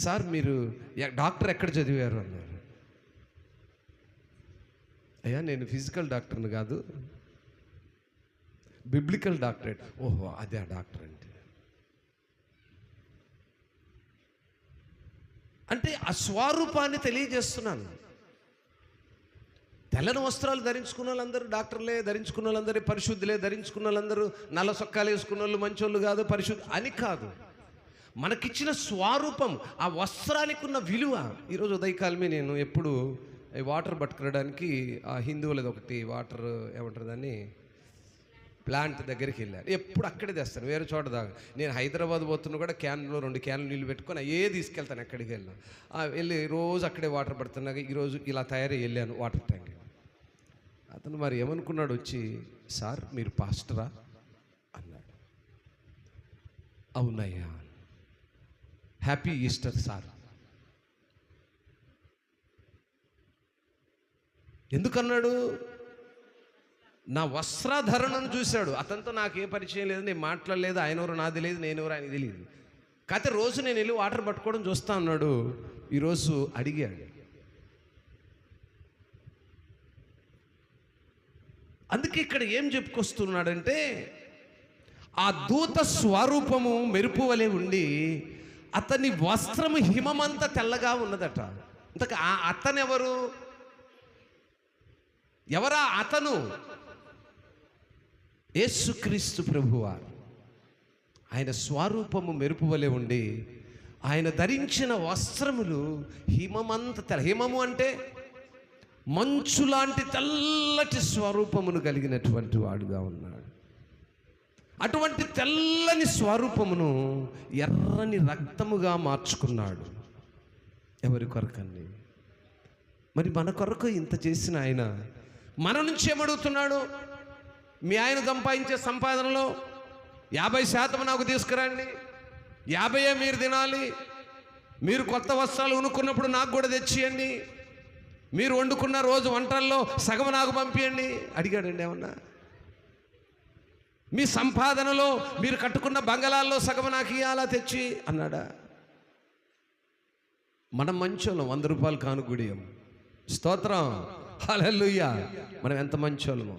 సార్ మీరు డాక్టర్ ఎక్కడ చదివారు అన్నారు. అయ్యా నేను ఫిజికల్ డాక్టర్ని కాదు, బిబ్లికల్ డాక్టరేట్. ఓహో అదే ఆ డాక్టర్ అంటే ఆ స్వరూపాన్ని తెలియజేస్తున్నాను. తెల్లని వస్త్రాలు ధరించుకున్న వాళ్ళందరూ డాక్టర్లే, ధరించుకున్న వాళ్ళందరూ పరిశుద్ధులే, ధరించుకున్న వాళ్ళందరూ నల్ల సొక్కాలు వేసుకున్న వాళ్ళు మంచోళ్ళు కాదు, పరిశుద్ధి అని కాదు. మనకిచ్చిన స్వరూపం, ఆ వస్త్రానికి ఉన్న విలువ. ఈరోజు ఉదయకాలమే నేను ఎప్పుడు వాటర్ పట్టుకునడానికి ఆ హిందువులది ఒకటి వాటర్ ఏమంటారు దాన్ని, ప్లాంట్ దగ్గరికి వెళ్ళాను. ఎప్పుడు అక్కడే తెస్తాను, వేరే చోట దాకా. నేను హైదరాబాద్ పోతున్నా కూడా క్యాన్లో 2 క్యాన్లు నీళ్ళు పెట్టుకొని తీసుకెళ్తాను ఎక్కడికి వెళ్ళినా. వెళ్ళి రోజు అక్కడే వాటర్ పడుతున్నా. ఈరోజు ఇలా తయారై వెళ్ళాను వాటర్ ట్యాంక్. అతను మరి ఏమనుకున్నాడు, వచ్చి సార్ మీరు పాస్టరా అన్నాడు. అవునయ్యా, హ్యాపీ ఈస్టర్ సార్. ఎందుకన్నాడు? నా వస్త్రధరణను చూశాడు. అతనితో నాకే పరిచయం లేదు, నేను మాట్లాడలేదు, ఆయన ఎవరు నాది లేదు, నేను ఎవరు ఆయన తెలియదు. కాకపోతే రోజు నేను వెళ్ళి వాటర్ పట్టుకోవడం చూస్తా అన్నాడు. ఈరోజు అడిగాడు. అందుకే ఇక్కడ ఏం చెప్పుకొస్తున్నాడంటే, ఆ దూత స్వరూపము మెరుపు వలె ఉండి అతని వస్త్రము హిమమంత తెల్లగా ఉన్నదట. ఇంతక ఆ అతను ఎవరా అతను? యేసుక్రీస్తు ప్రభువారు. ఆయన స్వరూపము మెరుపు వలె ఉండి ఆయన ధరించిన వస్త్రములు హిమమంత తెల్ల. హిమము అంటే మంచు లాంటి తెల్లటి స్వరూపమును కలిగినటువంటి వాడుగా ఉన్నాడు. అటువంటి తెల్లని స్వరూపమును ఎర్రని రక్తముగా మార్చుకున్నాడు. ఎవరి కొరకండి? మరి మన కొరకు ఇంత చేసిన ఆయన మన నుంచి ఏమడుగుతున్నాడు? మీ ఆయన సంపాదించే సంపాదనలో 50% నాకు తీసుకురండి, 50 మీరు తినాలి, మీరు కొత్త వస్త్రాలు కొనుక్కున్నప్పుడు నాకు కూడా తెచ్చియండి, మీరు వండుకున్న రోజు వంటల్లో సగం నాకు పంపియండి అడిగాడండి ఏమన్నా? మీ సంపాదనలో మీరు కట్టుకున్న బంగళాల్లో సగం నాకు ఇవ్వాలా తెచ్చి అన్నాడా? మనం మంచోళ్ళం, 100 రూపాయలు కానుగుడియం. స్తోత్రం, హల్లెలూయా. మనం ఎంత మంచోళ్ళమో.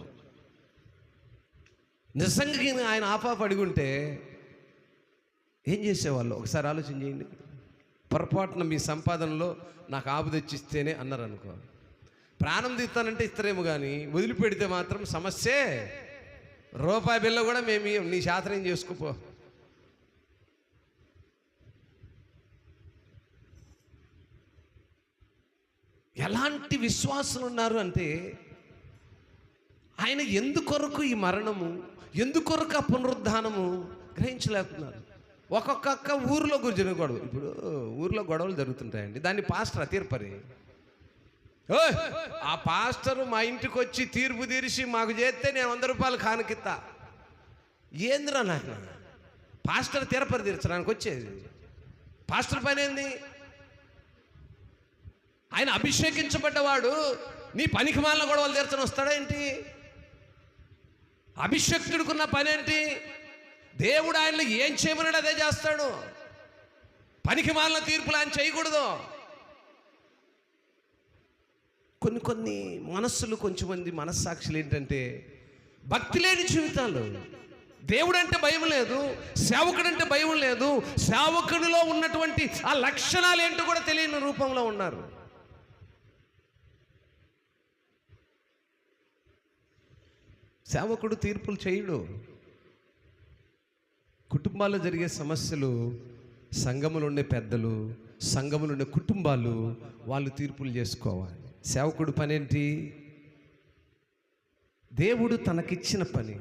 నిజంగా ఆయన ఆపాప అడుగుంటే ఏం చేసేవాళ్ళు? ఒకసారి ఆలోచన చేయండి. పొరపాటున మీ సంపాదనలో నాకు ఆపు తెచ్చిస్తేనే అన్నారు అనుకో, ప్రాణం తీస్తానంటే ఇస్తారేమో, కానీ వదిలిపెడితే మాత్రం సమస్యే. రూపాయి బిల్ల కూడా మేము నీ శాస్త్రం చేసుకోపో. ఎలాంటి విశ్వాసులు ఉన్నారు అంటే, ఆయన ఎందుకొరకు ఈ మరణము, ఎందుకొరకు ఆ పునరుద్ధానము గ్రహించలేకున్నారు. ఒక్కొక్క ఊరిలో గురించిన గొడవ. ఇప్పుడు ఊరిలో గొడవలు జరుగుతుంటాయండి, దాన్ని పాస్టర్ తీర్పరి. ఆ పాస్టరు మా ఇంటికి వచ్చి తీర్పు తీర్చి మాకు చేస్తే నేను 100 రూపాయలు కానుకిత్తా. ఏందిరా నాయన, పాస్టర్ తీర్పరి తీర్చడానికి వచ్చేది? పాస్టర్ పని ఏంది? ఆయన అభిషేకించబడ్డవాడు నీ పనికి మాలిన గొడవలు తీర్చని వస్తాడా ఏంటి? అభిషేక్తుడికున్న పని ఏంటి? దేవుడు ఆయనలో ఏం చేయమన్నాడు అదే చేస్తాడు. పనికి మాలిన తీర్పులు ఆయన చేయకూడదు. కొన్ని మనస్సులు, కొంచెమంది మనస్సాక్షులు ఏంటంటే భక్తి లేని జీవితాలు. దేవుడంటే భయం లేదు, సేవకుడంటే భయం లేదు, సేవకుడిలో ఉన్నటువంటి ఆ లక్షణాలు ఏంటో కూడా తెలియని రూపంలో ఉన్నారు. సేవకుడు తీర్పులు చేయడు. కుటుంబాల్లో జరిగే సమస్యలు సంఘములో ఉండే పెద్దలు, సంఘములో ఉండే కుటుంబాలు వాళ్ళు తీర్పులు చేసుకోవాలి. సేవకుడు పనేంటి? దేవుడు తనకిచ్చిన పని.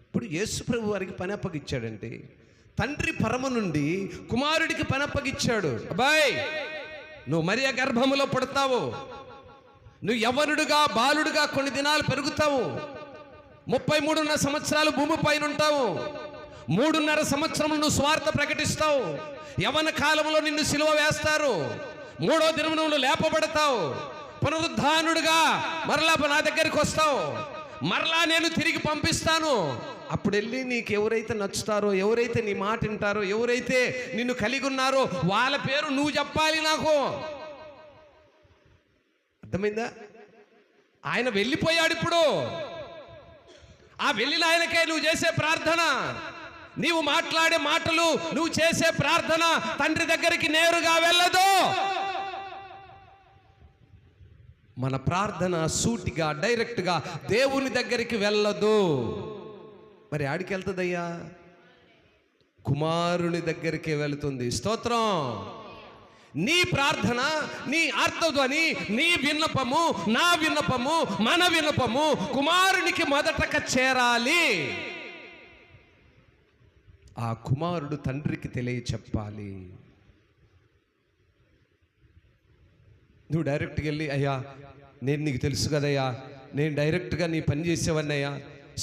ఇప్పుడు యేసుప్రభు వారికి పని అప్పగిచ్చాడంటే, తండ్రి పరమ నుండి కుమారుడికి పని అప్పగిచ్చాడు. అబ్బాయ్, నువ్వు మరియ గర్భములో పుడతావు, నువ్వు యవ్వనుడుగా బాలుడుగా కొన్ని దినాలు పెరుగుతావు, 33.5 సంవత్సరాలు భూమి పైన ఉంటావు, 3.5 సంవత్సరములు నువ్వు స్వార్థ ప్రకటిస్తావు, యవ్వన కాలంలో నిన్ను సిలువ వేస్తారు, 3వ దినమున నువ్వు లేపబడతావు, పునరుద్ధానుడుగా మరలా నా దగ్గరికి వస్తావు, మరలా నేను తిరిగి పంపిస్తాను. అప్పుడు వెళ్ళి నీకు ఎవరైతే నచ్చుతారో, ఎవరైతే నీ మాట వింటారో, ఎవరైతే నిన్ను కలిగి ఉన్నారో వాళ్ళ పేరు నువ్వు చెప్పాలి నాకు. అర్థమైందా? ఆయన వెళ్ళిపోయాడు. ఇప్పుడు ఆ వెళ్ళిన ఆయనకే నువ్వు చేసే ప్రార్థన, నీవు మాట్లాడే మాటలు, నువ్వు చేసే ప్రార్థన తండ్రి దగ్గరికి నేరుగా వెళ్ళదు. మన ప్రార్థన సూటిగా డైరెక్ట్గా దేవుని దగ్గరికి వెళ్ళదు. మరి ఆడికి వెళ్తుందయ్యా? కుమారుని దగ్గరికి వెళుతుంది. స్తోత్రం. నీ ప్రార్థన, నీ ఆర్తధ్వని, నీ విన్నపము, నా విన్నపము, మన విన్నపము కుమారునికి మొదటగా చేరాలి. ఆ కుమారుడు తండ్రికి తెలియచెప్పాలి. నువ్వు డైరెక్ట్గా వెళ్ళి, అయ్యా నేను నీకు తెలుసు కదయ్యా, నేను డైరెక్ట్గా నీ పని చేసేవన్నయ్యా,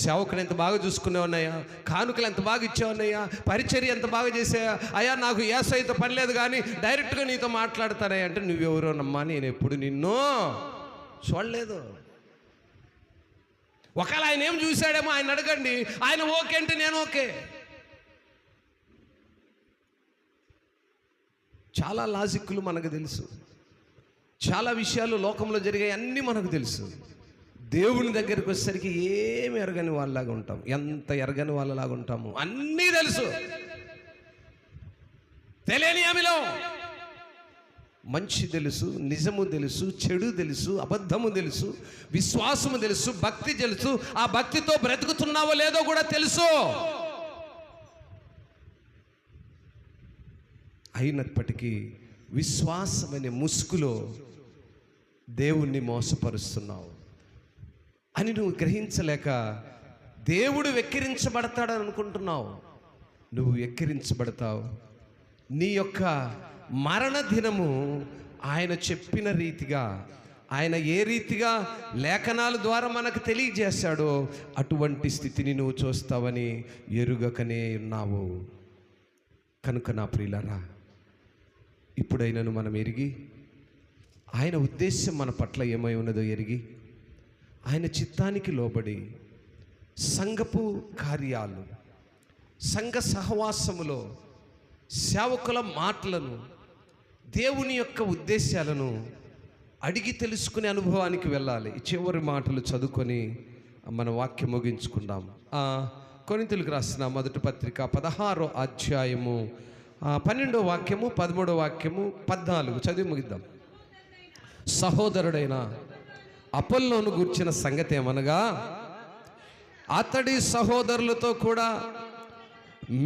సేవకుని ఎంత బాగా చూసుకునేవన్నయ్యా, కానుకలు ఎంత బాగా ఇచ్చేవన్నయ్యా, పరిచర్య ఎంత బాగా చేసాయా, అయ్యా నాకు యేసయ్యతో పని లేదు కానీ డైరెక్ట్గా నీతో మాట్లాడతానయ్యా అంటే, నువ్వెవరోనమ్మా, నేను ఎప్పుడు నిన్ను చూడలేదు. ఒకవేళ ఆయన ఏం చూశాడేమో ఆయన అడగండి, ఆయన ఓకే అంటే నేను ఓకే. చాలా లాజిక్లు మనకు తెలుసు, చాలా విషయాలు లోకంలో జరిగాయి అన్నీ మనకు తెలుసు. దేవుని దగ్గరికి వచ్చేసరికి ఏమి ఎరగని వాళ్ళలాగా ఉంటాం. ఎంత ఎరగని వాళ్ళలాగా ఉంటాము, అన్నీ తెలుసు. తెలియని ఆమెలో మంచి తెలుసు, నిజము తెలుసు, చెడు తెలుసు, అబద్ధము తెలుసు, విశ్వాసము తెలుసు, భక్తి తెలుసు. ఆ భక్తితో బ్రతుకుతున్నావో లేదో కూడా తెలుసు. అయినప్పటికీ విశ్వాసమనే ముసుగులో దేవుణ్ణి మోసపరుస్తున్నావు అని నువ్వు గ్రహించలేక దేవుడు వెక్కిరించబడతాడని అనుకుంటున్నావు. నువ్వు వెక్కిరించబడతావు. నీ యొక్క మరణ దినము ఆయన చెప్పిన రీతిగా, ఆయన ఏ రీతిగా లేఖనాల ద్వారా మనకు తెలియజేశాడో అటువంటి స్థితిని నువ్వు చూస్తావని ఎరుగకనే ఉన్నావు. కనుక నా ప్రియులారా, ఇప్పుడైనను మనం ఎరిగి, ఆయన ఉద్దేశం మన పట్ల ఏమై ఉన్నదో ఎరిగి, ఆయన చిత్తానికి లోబడి సంఘపు కార్యాలు, సంఘ సహవాసములో సేవకుల మాటలను, దేవుని యొక్క ఉద్దేశాలను అడిగి తెలుసుకునే అనుభవానికి వెళ్ళాలి. ఈ చివరి మాటలు చదువుకొని మన వాక్యం ముగించుకుందాం. కొరింథీయులకు రాసిన మొదటి పత్రిక 16వ అధ్యాయము 12వ వాక్యము, 13వ వాక్యము, 14 చదివి ముగిద్దాం. సహోదరుడైన అపొల్లోను గూర్చిన సంగతి ఏమనగా, అతడి సహోదరులతో కూడా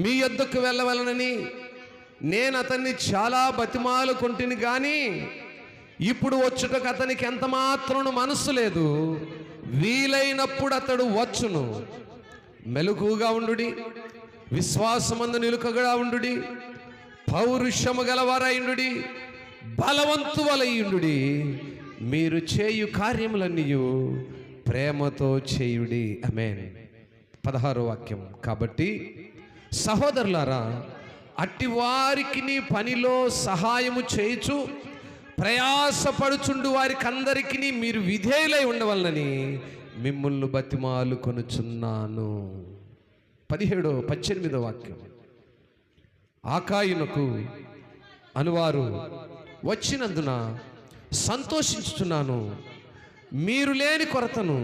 మీ యొద్దకు వెళ్ళవలనని నేను అతన్ని చాలా బతిమాలుకొంటిని కానీ ఇప్పుడు వచ్చుటకు అతనికి ఎంత మాత్రం మనస్సు లేదు. వీలైనప్పుడు అతడు వచ్చును. మెలకుగా ఉండుడి, విశ్వాసమందు నిలుకగా ఉండుడి, పౌరుషము గలవారైండుడి, బలవంతులైండుడి, మీరు చేయు కార్యములన్నీ ప్రేమతో చేయుడి. ఆమేన్. 16వ వాక్యం. కాబట్టి సహోదరులారా, అట్టి వారికి నీ పనిలో సహాయము చేయుచు ప్రయాసపడుచుండు వారికందరికీ మీరు విధేయులై ఉండవలనని మిమ్ములను బతిమాలు కొనుచున్నాను. 18వ వాక్యం. ఆకాయునకు అనువారు వచ్చినందున సంతోషించుచున్నాను. మీరు లేని కొరతను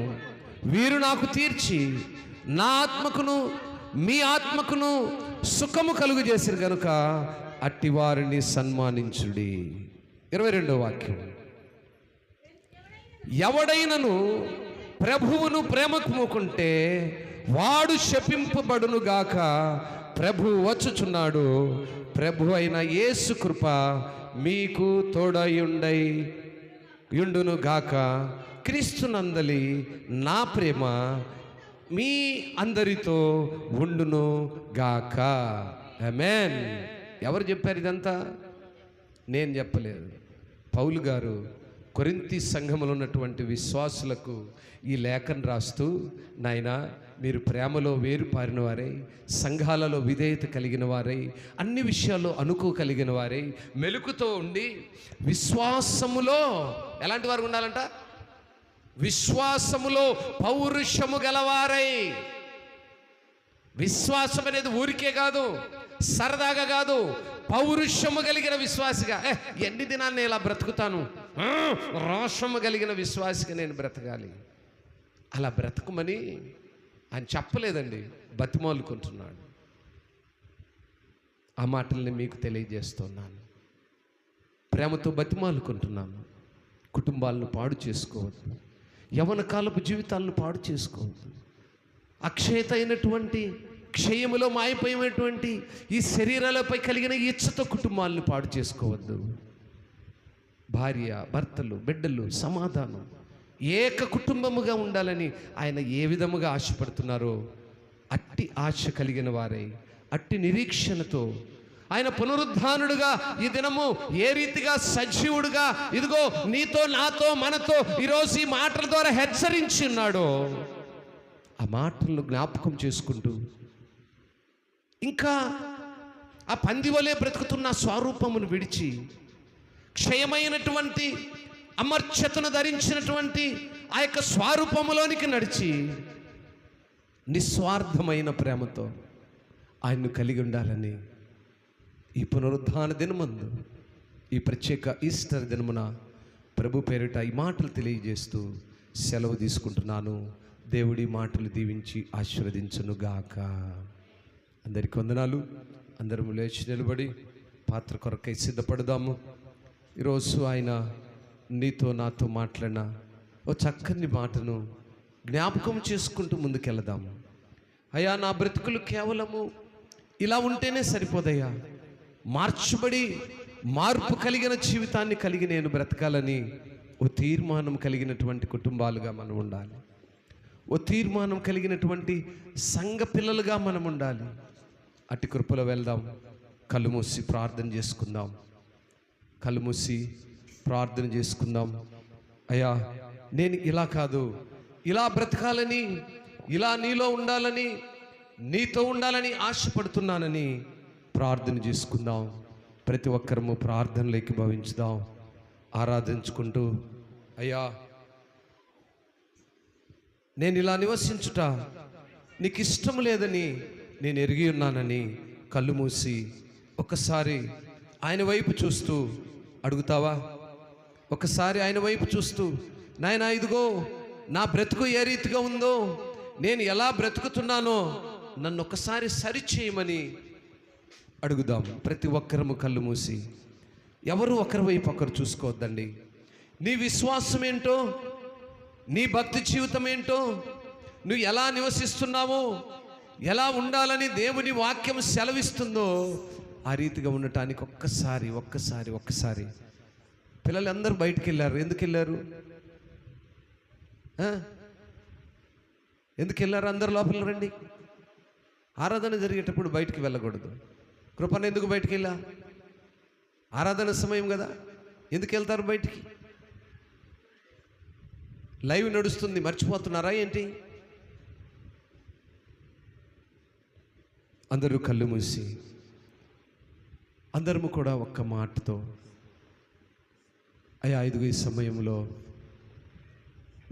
వీరు నాకు తీర్చి నా ఆత్మకును మీ ఆత్మకును సుఖము కలుగు చేసిరు గనుక అట్టివారిని సన్మానించుడి. 22వ వాక్యం, ఎవడైనను ప్రభువును ప్రేమకు మూకుంటే వాడు శపింపబడును గాక. ప్రభు వచ్చుచున్నాడు. ప్రభు అయిన యేసు కృప మీకు తోడయుండును గాక. క్రీస్తునందలి నా ప్రేమ మీ అందరితో ఉండును గాక. ఆమేన్. ఎవరు చెప్పారు ఇదంతా? నేను చెప్పలేదు. పౌలు గారు కొరింథీ సంఘములో ఉన్నటువంటి విశ్వాసులకు ఈ లేఖను రాస్తూ, నాయనా మీరు ప్రేమలో వేరు పారిన వారై, సంఘాలలో విధేయత కలిగిన వారై, అన్ని విషయాల్లో అనుకోగలిగిన వారై, మెలుకుతో ఉండి విశ్వాసములో ఎలాంటి వారు ఉండాలంట? విశ్వాసములో పౌరుషము గలవారై. విశ్వాసం అనేది ఊరికే కాదు, సరదాగా కాదు, పౌరుషము కలిగిన విశ్వాసిగా. ఎన్ని దినాన్ని నేను ఇలా బ్రతుకుతాను, రోషము కలిగిన విశ్వాసిగా నేను బ్రతకాలి. అలా బ్రతకమని ఆయన చెప్పలేదండి, బతిమాలుకుంటున్నాడు. ఆ మాటల్ని మీకు తెలియజేస్తున్నాను. ప్రేమతో బతిమాలుకుంటున్నాను. కుటుంబాలను పాడు చేసుకోవద్దు, యవ్వన కాలపు జీవితాలను పాడు చేసుకోవద్దు. అక్షయత అయినటువంటి, క్షయములో మాయపోయినటువంటి ఈ శరీరాలపై కలిగిన ఇచ్చతో కుటుంబాలను పాడు చేసుకోవద్దు. భార్య, భర్తలు, బిడ్డలు సమాధానం, ఏక కుటుంబముగా ఉండాలని ఆయన ఏ విధముగా ఆశపడుతున్నారో అట్టి ఆశ కలిగిన వారై, అట్టి నిరీక్షణతో ఆయన పునరుద్ధానుడుగా ఈ దినము ఏ రీతిగా సజీవుడుగా ఇదిగో నీతో నాతో మనతో ఈరోజు ఈ మాటల ద్వారా హెచ్చరించి ఉన్నాడో ఆ మాటలను జ్ఞాపకం చేసుకుంటూ ఇంకా ఆ పంది వలె బ్రతుకుతున్న స్వరూపమును విడిచి క్షయమైనటువంటి అమర్చతను ధరించినటువంటి ఆ యొక్క స్వరూపములోనికి నడిచి నిస్వార్థమైన ప్రేమతో ఆయన్ను కలిగి ఉండాలని ఈ పునరుద్ధాన దినమందు, ఈ ప్రత్యేక ఈస్టర్ దినమున ప్రభు పేరిట ఈ మాటలు తెలియజేస్తూ సెలవు తీసుకుంటున్నాను. దేవుడి మాటలు దీవించి ఆశీర్వదించునుగాక. అందరికీ వందనాలు. అందరం లేచి నిలబడి పాత్ర కొరకై సిద్ధపడదాము. ఈరోజు ఆయన నీతో నాతో మాట్లాడిన ఓ చక్కని మాటను జ్ఞాపకం చేసుకుంటూ ముందుకెళదాము. అయ్యా, నా బ్రతుకులు కేవలము ఇలా ఉంటేనే సరిపోదయ్యా, మార్చబడి మార్పు కలిగిన జీవితాన్ని కలిగి నేను బ్రతకాలని ఓ తీర్మానం కలిగినటువంటి కుటుంబాలుగా మనం ఉండాలి. ఓ తీర్మానం కలిగినటువంటి సంఘ పిల్లలుగా మనం ఉండాలి. అట్టి కృపలో వెళ్దాం. కళ్ళు మూసి ప్రార్థన చేసుకుందాం. కళ్ళు మూసి ప్రార్థన చేసుకుందాం. అయ్యా, నేను ఇలా కాదు, ఇలా బ్రతకాలని, ఇలా నీలో ఉండాలని, నీతో ఉండాలని ఆశపడుతున్నానని ప్రార్థన చేసుకుందాం. ప్రతి ఒక్కరము ప్రార్థనలోకి భావించుదాం. ఆరాధించుకుంటూ, అయ్యా నేను ఇలా నివసించుట నీకు ఇష్టం లేదని నేను ఎరిగి ఉన్నానని కళ్ళు మూసి ఒక్కసారి ఆయన వైపు చూస్తూ అడుగుతావా? ఒకసారి ఆయన వైపు చూస్తూ, నాయనా ఇదిగో నా బ్రతుకు ఏ రీతిగా ఉందో, నేను ఎలా బ్రతుకుతున్నానో నన్ను ఒకసారి సరిచేయమని అడుగుదాం. ప్రతి ఒక్కరము కళ్ళు మూసి, ఎవరు ఒకరి వైపు ఒకరు చూసుకోవద్దండి. నీ విశ్వాసం ఏంటో, నీ భక్తి జీవితం ఏంటో, నువ్వు ఎలా నివసిస్తున్నావో, ఎలా ఉండాలని దేవుని వాక్యం సెలవిస్తుందో ఆ రీతిగా ఉండటానికి ఒక్కసారి పిల్లలందరూ బయటికి వెళ్ళారు. ఎందుకు వెళ్ళారు? ఎందుకు వెళ్ళారు? అందరు లోపల రండి. ఆరాధన జరిగేటప్పుడు బయటికి వెళ్ళకూడదు. కృపణ ఎందుకు బయటికి వెళ్ళా? ఆరాధన సమయం కదా, ఎందుకు వెళ్తారు బయటికి? లైవ్ నడుస్తుంది, మర్చిపోతున్నారా ఏంటి? అందరూ కళ్ళు మూసి, అందరము కూడా ఒక్క మాటతో, అయ్యా ఇదిగో ఈ సమయంలో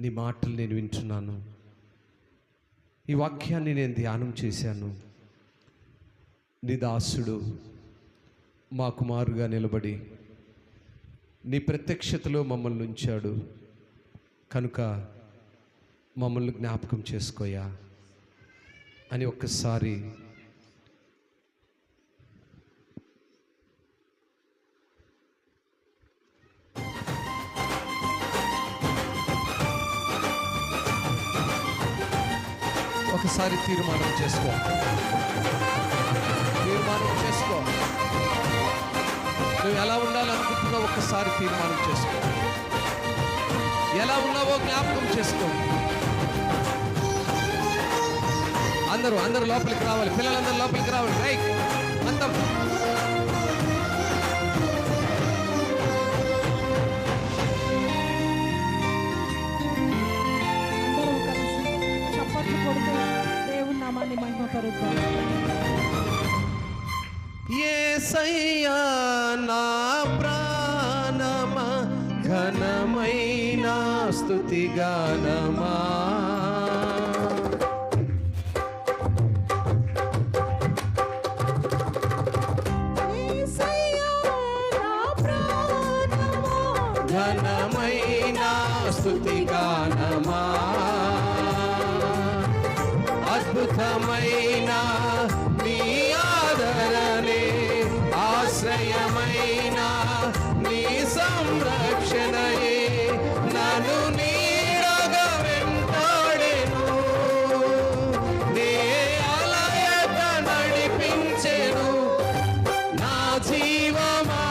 నీ మాటలు నేను వింటున్నాను, ఈ వాక్యాన్ని నేను ధ్యానం చేశాను, నీ దాసుడు మా కుమారుగా నిలబడి నీ ప్రత్యక్షతలో మమ్మల్ని ఉంచాడు కనుక మమ్మల్ని జ్ఞాపకం చేసుకోయా అని ఒక్కసారి తీర్మానం చేసుకో. నువ్వు ఎలా ఉండాలనుకుంటున్నావు ఒక్కసారి తీర్మానం చేసుకో. ఎలా ఉన్నావో జ్ఞాపకం చేసుకో. అందరూ లోపలికి రావాలి. పిల్లలందరూ లోపలికి రావాలి. రైట్ అంతా యేసయ్యా నా ప్రాణమా ఘనమైన స్తుతి గానమా ఘనమైన స్తుతి గానమా అద్భుతమైన నీ ఆదరణే ఆశ్రయమైన నీ సంరక్షణయే నన్ను నీడగా వెంటాడెను నే ఆలయత నడిపించెను నా జీవమా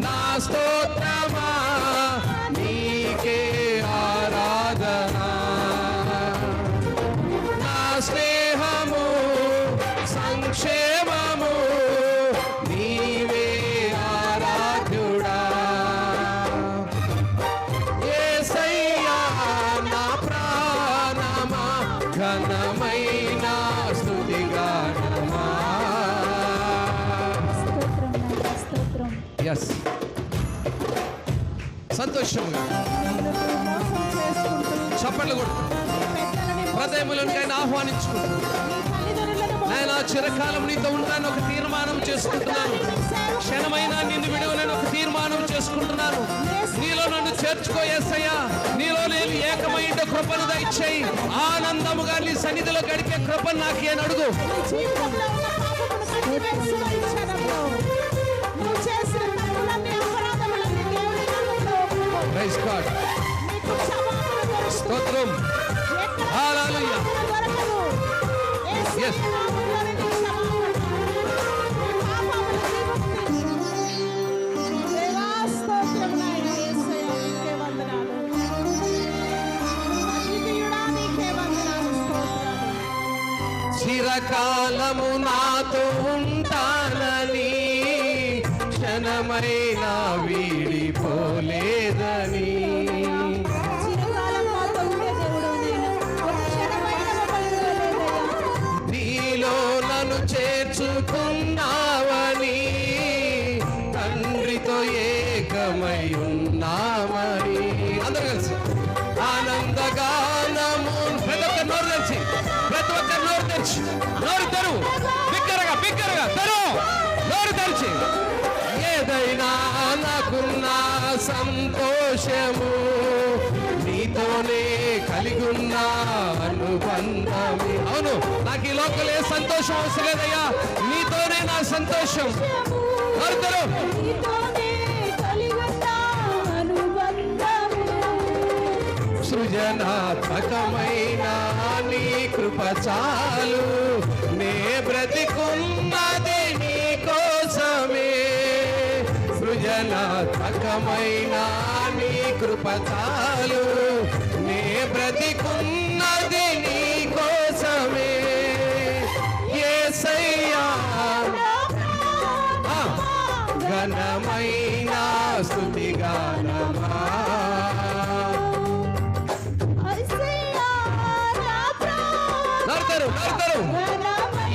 నా స్తోత్రమా నీకే ఆరాధన నా స్నేహము సంక్షేమము నీవే ఆరాధ్యుడా యేసయ్యా నా ప్రాణమా ఘనమైన స్తుతి గానమా. yes సంతోషంగా చప్పట్లు కొడుతూ హృదయములను ఆహ్వానించుకుంటూ నేను చిరకాలం నీతో ఉంటాను ఒక తీర్మానం చేసుకుంటున్నాను. క్షణమైనా నిన్ను విడవలేని ఒక తీర్మానం చేసుకుంటున్నాను. నీలో నన్ను చేర్చుకో యేసయ్యా. నీలో నేను ఏకమైన కృపను దయచేయి. ఆనందముగా నీ సన్నిధిలో గడిపే కృపను నాకు అని అడుగు. Praise God. స్తోత్రం. హల్లెలూయా. yes చిరకాలము నాతో ఉంటానని క్షణమైన వీడిపోలేదని నీలో నన్ను చేర్చుకున్నావని తండ్రితో ఏకమై ఉన్నామని అందరూ కలిసి ఆనందగానము ప్రతి ఒక్క నోరు తెరిచి నోరు తెరువు. బిగ్గరగా తెరువు. నోరు తెరిచి ఏదైనా నాకున్న సంతోషము నీతోనే కలిగి ఉన్న అనుబంధమే. అవును, నాకు ఈ లోకలే సంతోషం అవసరం లేదయ్యా, నీతోనే నా సంతోషం. నోరు తెరువు. సృజనాత్మకమైన నీ కృప చాలు, నే బ్రతికున్నది నీ కోసమే. సృజనాత్మకమైన నీ కృప చాలు, నే బ్రతికున్నది నీ కోసమే. యేసయ్యా ఘనమైన స్తుతి గానమా.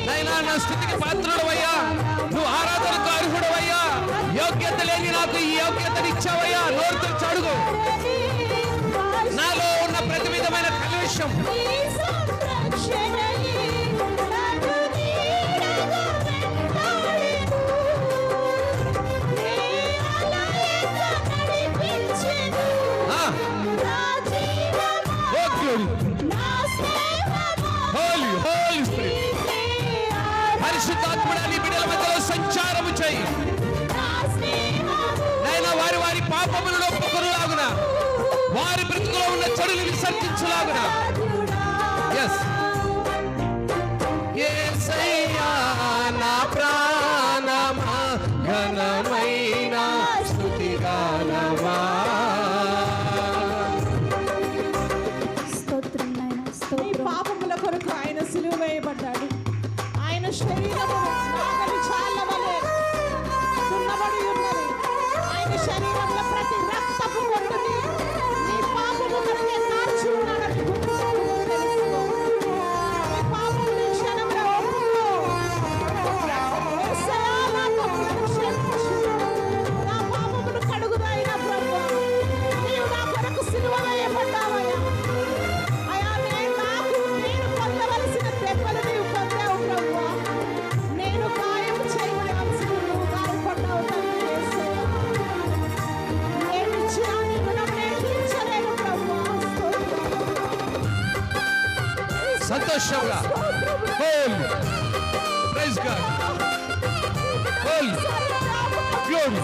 నైనా నా స్థితికి పాత్రుడవయ్యా, నువ్వు ఆరాధనకు అర్హుడవయ్యా. యోగ్యత లేని నాకు ఈ యోగ్యతనిచ్చావయ్యా. నోరు తెరిచి అడుగు. నాలో ఉన్న ప్రతి విధమైన కల్మషం చెడులు విసర్జించులాగున. ఎస్ యేసయ్యా నా ప్రాణమా ఘనమైన స్తుతి గానమా. నీ పాపముల కొరకు ఆయన సిలువ వేయబడ్డాడు. ఆయన శరీరము నాగలి చాళ్ళ వలె దున్నబడి ఉన్నది. ఆయన శరీరంలో ప్రతి రక్తపు పొట్టుని నీ పాపము కొరకే కార్చి ఉన్నాడని తెలుసుకో. నీ పాపముని క్షణంలో ఒప్పుకో. యేసయ్యా, నా పాపములను క్షమించు. నా పాపమును కడుగుదైన ప్రభువా, నీవు నా కొరకు సిలువ వేయబడ్డావయ్యా. నేను పొందవలసిన దెబ్బలు నీవు పొందావు ప్రభువా. నేను గాయం చేయవలసిన నువ్వు గాయపడ్డావు తండ్రి యేసయ్యా. నేనిచ్చిన నీ రుణం నేను తీర్చలేను ప్రభువా. సంతోషంగా praise God, glory,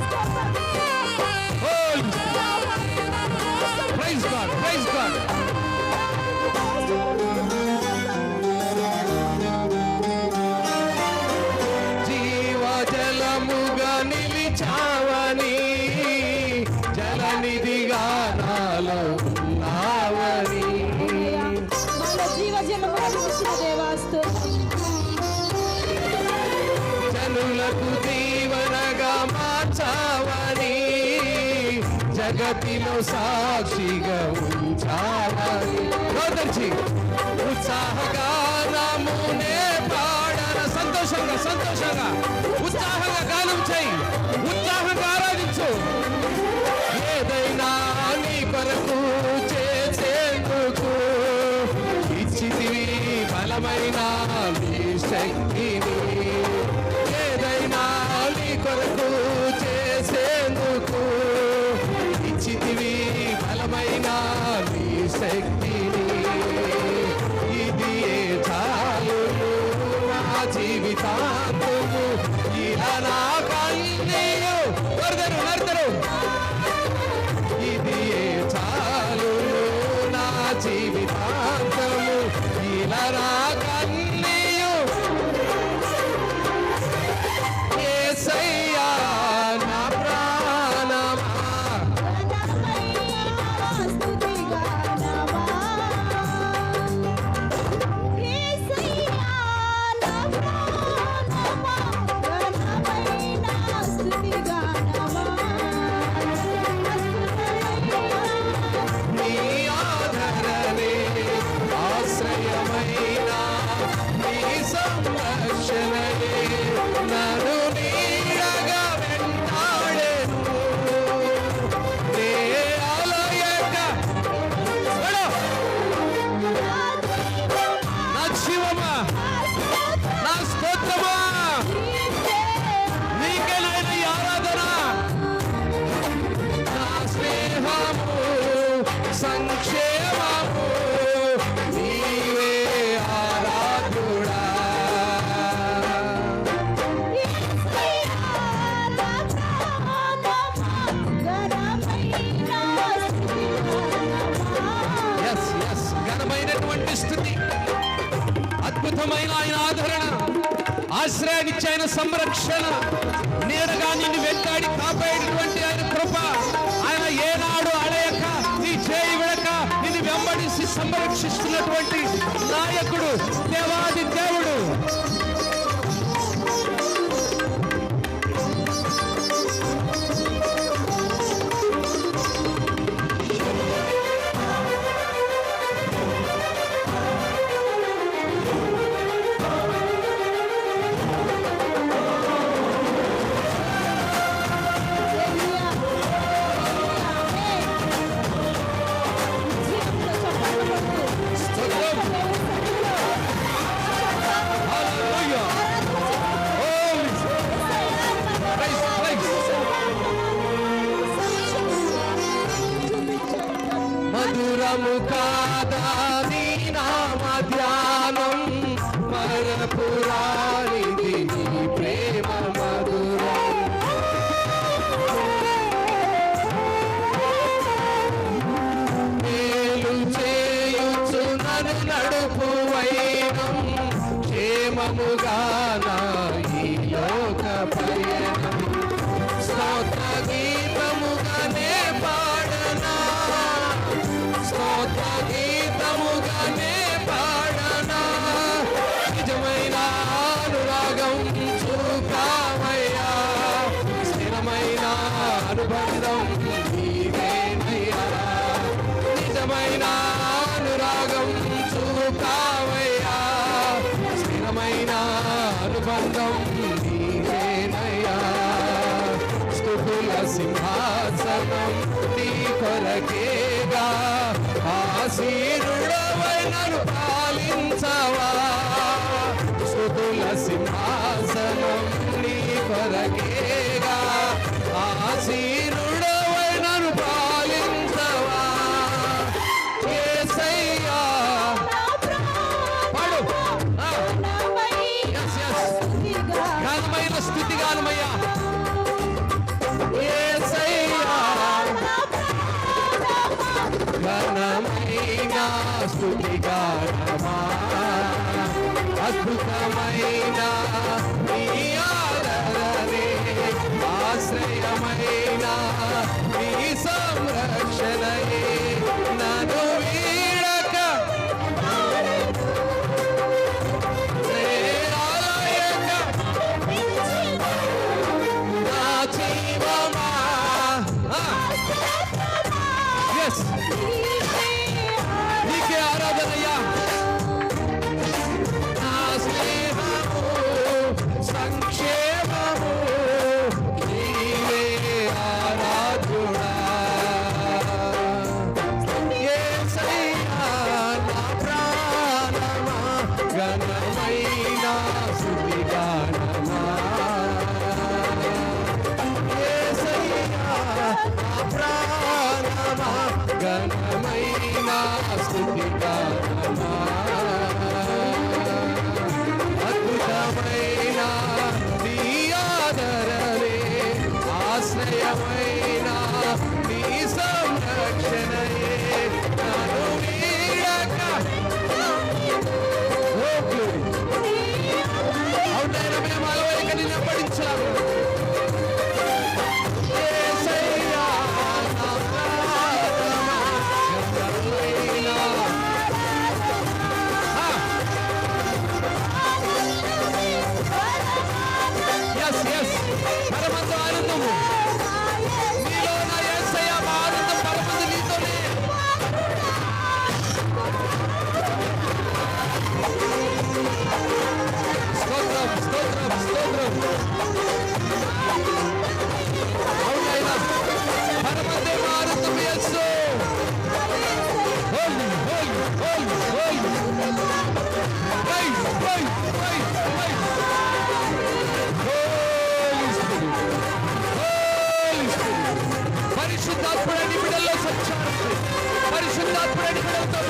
praise God, praise God. జీవజలముగా నిలిచావని, జలనిధిగా నాలో ఉన్నావని. మన జీవజలముగా నిలిచిన దేవా స్తోత్రం. జనులకు దీవెనగా మార్చావని, జగతిలో సాక్షిగా ఉంచావని. నోదర్చి ఉత్సాహగానమునే పాడన. సంతోషంగా సంతోషంగా ఉత్సాహంగా గానం చేయి, ఉత్సాహంగా ఆరాధించు. ఏదైనా నీ కొరకు చేసేందుకు ఇచ్చితివి బలమైన నీ శక్తిని. ఏదైనా నీ కొరకు చేసేందుకు ఇచ్చితివి బలమైన నీ శక్తిని. ఇది చాలును నా జీవితాంతము, ఇలా నా కన్నీయు నర్దరు. ఇది చాలును నా జీవితాంతము, ఇలా నా కన్నీయు. యేసయ్యా నా ప్రాణమా. నీ ఆదరణే ఆశ్రయమైన, నీ సంరక్షణయే నన్ను నీడగా వెంటాడెను. నే అలయక నా జీవమా, నా స్తోత్రమా, నీకే నాయన ఈ ఆరాధన. నా స్నేహము సంక్షేమము నీవే ఆరాధుడా. ఎస్ ఎస్ ఘనమైనటువంటి స్థుతి, అద్భుతమైన ఆయన ఆదరణ, ఆశ్రయాన్నిచ్చే ఆయన సంరక్షణ, నీడగా నిన్ను వెంటాడి కాపాడేటువంటి ఆయన కృప. ఆయన ఏనాడు అడయక నీ చేయి విడక నిన్ను వెంబడిసి సంరక్షిస్తున్నటువంటి నాయకుడు, దేవాది దేవుడు. మధురము కాదా నీ నామ ధ్యానం, మరపురానిది నీ ప్రేమ మధురం. మేలు క్షేమముగా నా ఈ లోక పయనం స్తోత్ర గీతముగానే పాడనా, స్తోత్ర గీతముగానే పాడనా. నిజమైన అనురాగం చూపావయ్యా, స్థిరమైన అనుబంధం నీవేనయ్యా. నిజమైన అనురాగం చూపావయ్యా, స్థిరమైన అనుబంధం నీవేనయ్యా. స్తుతుల సింహాసనం నీ కొరకేగా, ఆసీనుడవై నన్ను పాలించవా. స్తుతుల సింహాసనం నీ కొరకేగా, ఆసీనుడవై నన్ను పాలించవా. యేసయ్యా పాడు. Yes, yes. ఘనమైన స్తుతి గానమయ్యా. యేసయ్యా ఘనమైన స్తుతి గానమా, అద్భుతమైన నీ ఆదరణే, ఆశ్రయమైన నీ సంరక్షణయే నన్ను వీడక నేరాలయక నా జీవమా. Yes. నీకే ఆరాధనయ్యా. నా స్నేహము సంక్షేమము నీవే ఆరాధుడా. యేసయ్యా నా ప్రాణమా, ఘనమైన స్తుతి గానమా. యేసయ్యా నా ప్రాణమా, ఘనమైన స్తుతి గానమా. అద్భుతమైన నీ ఆదరణే, ఆశ్రయమైన నీ సంరక్షణయే నన్ను వీడక. Oh glory. అవునైనా మేము అలవైక నిన్ను పడించాము. యేసయ్యా నా ప్రాణమా, ఘనమైన yes, yes. పరమందు ఆనందము నీలో నా యేసయ్యా, మా ఆనందం పరమందు నీతోనే. స్తోత్రం స్తోత్రం స్తోత్రం. అవునైనా పరమందే మా ఆనందం యేసు. Holy holy holy holy. Praise praise praise praise. పరిశుద్ధాత్ముడని బిడ్డల్లో సంచారం చేయి. పరిశుద్ధాత్ముడని బిడ్డలతో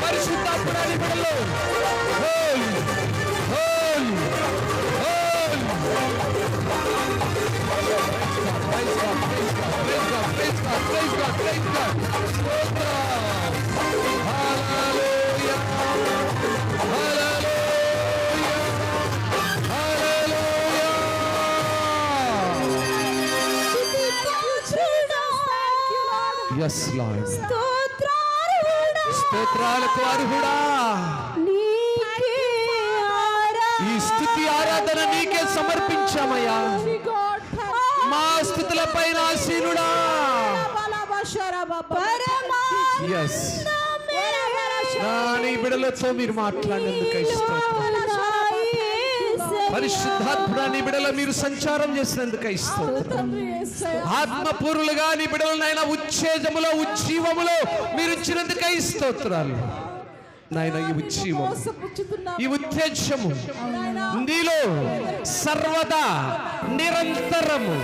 పరిశుద్ధాత్ముడని బిడ్డల్లో holy holy holy. Praise God praise God praise God praise God praise God praise God. స్తోత్రం. హల్లెలూయా హల్లెలూయా హల్లెలూయా. Yes, Lord. స్తోత్రాలకు అర్హుడా. ఈ స్థుతి ఆరాధన నీకే సమర్పించామయ్యా. మా స్థుతుల పైన ఆసీనుడా. Yes. నీ బిడలతో మీరు మాట్లాడినందుకై స్తోత్రం. పరిశుద్ధాత్ముడా నీ బిడల మీరు సంచారం చేసినందుకై స్తోత్రం. ఆత్మపూర్లుగా నీ బిడలనైనా ఉచ్ఛేదములో ఉజ్జీవములో మీరు ఇచ్చినందుకై స్తోత్రాలు నాయన. ఈ ఉజ్జీవం ఈ ఉత్తేజము నీలో సర్వదా నిరంతరము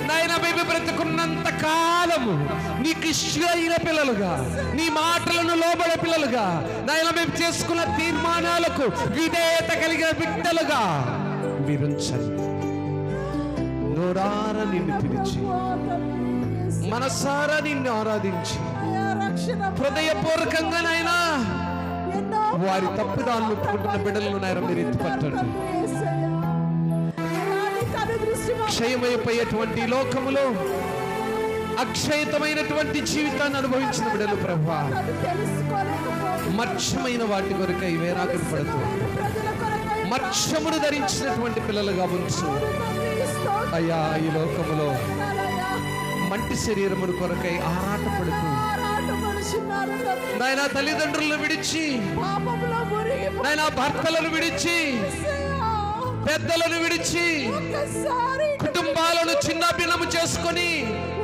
నాయన మేము బ్రతుకున్నంత కాలము నీకు ఇష్టమైన పిల్లలుగా, నీ మాటలను లోబడే పిల్లలుగా నాయన మేము చేసుకున్న తీర్మానాలకు విధేయత కలిగిన బిడ్డలుగా మీరుంచండి. నోరారా నిన్ను పిలిచి మనసారా నిన్ను ఆరాధించి హృదయపూర్వకంగా నాయనా ఎన్నో వారి తప్పుదాలను ఒప్పుకుంటున్న బిడ్డలను నాయన మీరు ఎత్తిపట్టండి. యేసయ్యా. అయ్యా, నీ కనుదృష్టి మా క్షయమైపోయేటువంటి ఈ లోకములో అక్షయతమైనటువంటి జీవితాన్ని అనుభవించిన బిడ్డలు ప్రభువా, కను తెలుసుకోలేకపోతే మర్చమైన వాటి కొరకై వేరాకులు పడుతూ ప్రజల కొరకై మర్చమును ధరించినటువంటి పిల్లలుగా ఉంచు తండ్రి స్తోత్రం. అయ్యా. ఈ లోకములో అయ్యా, మంటి శరీరమును కొరకై ఆరాటపడుతూ ఆరాటపడుచున్నారు తండ్రి. నాయన తల్లిదండ్రులను విడిచి, పాపంలో మునిగిపోయి నాయన భర్తలను విడిచి, యేసయ్యా, పెద్దలను విడిచి, ఒక్కసారి కుటుంబాలను చిన్నభిన్నము చేసుకొని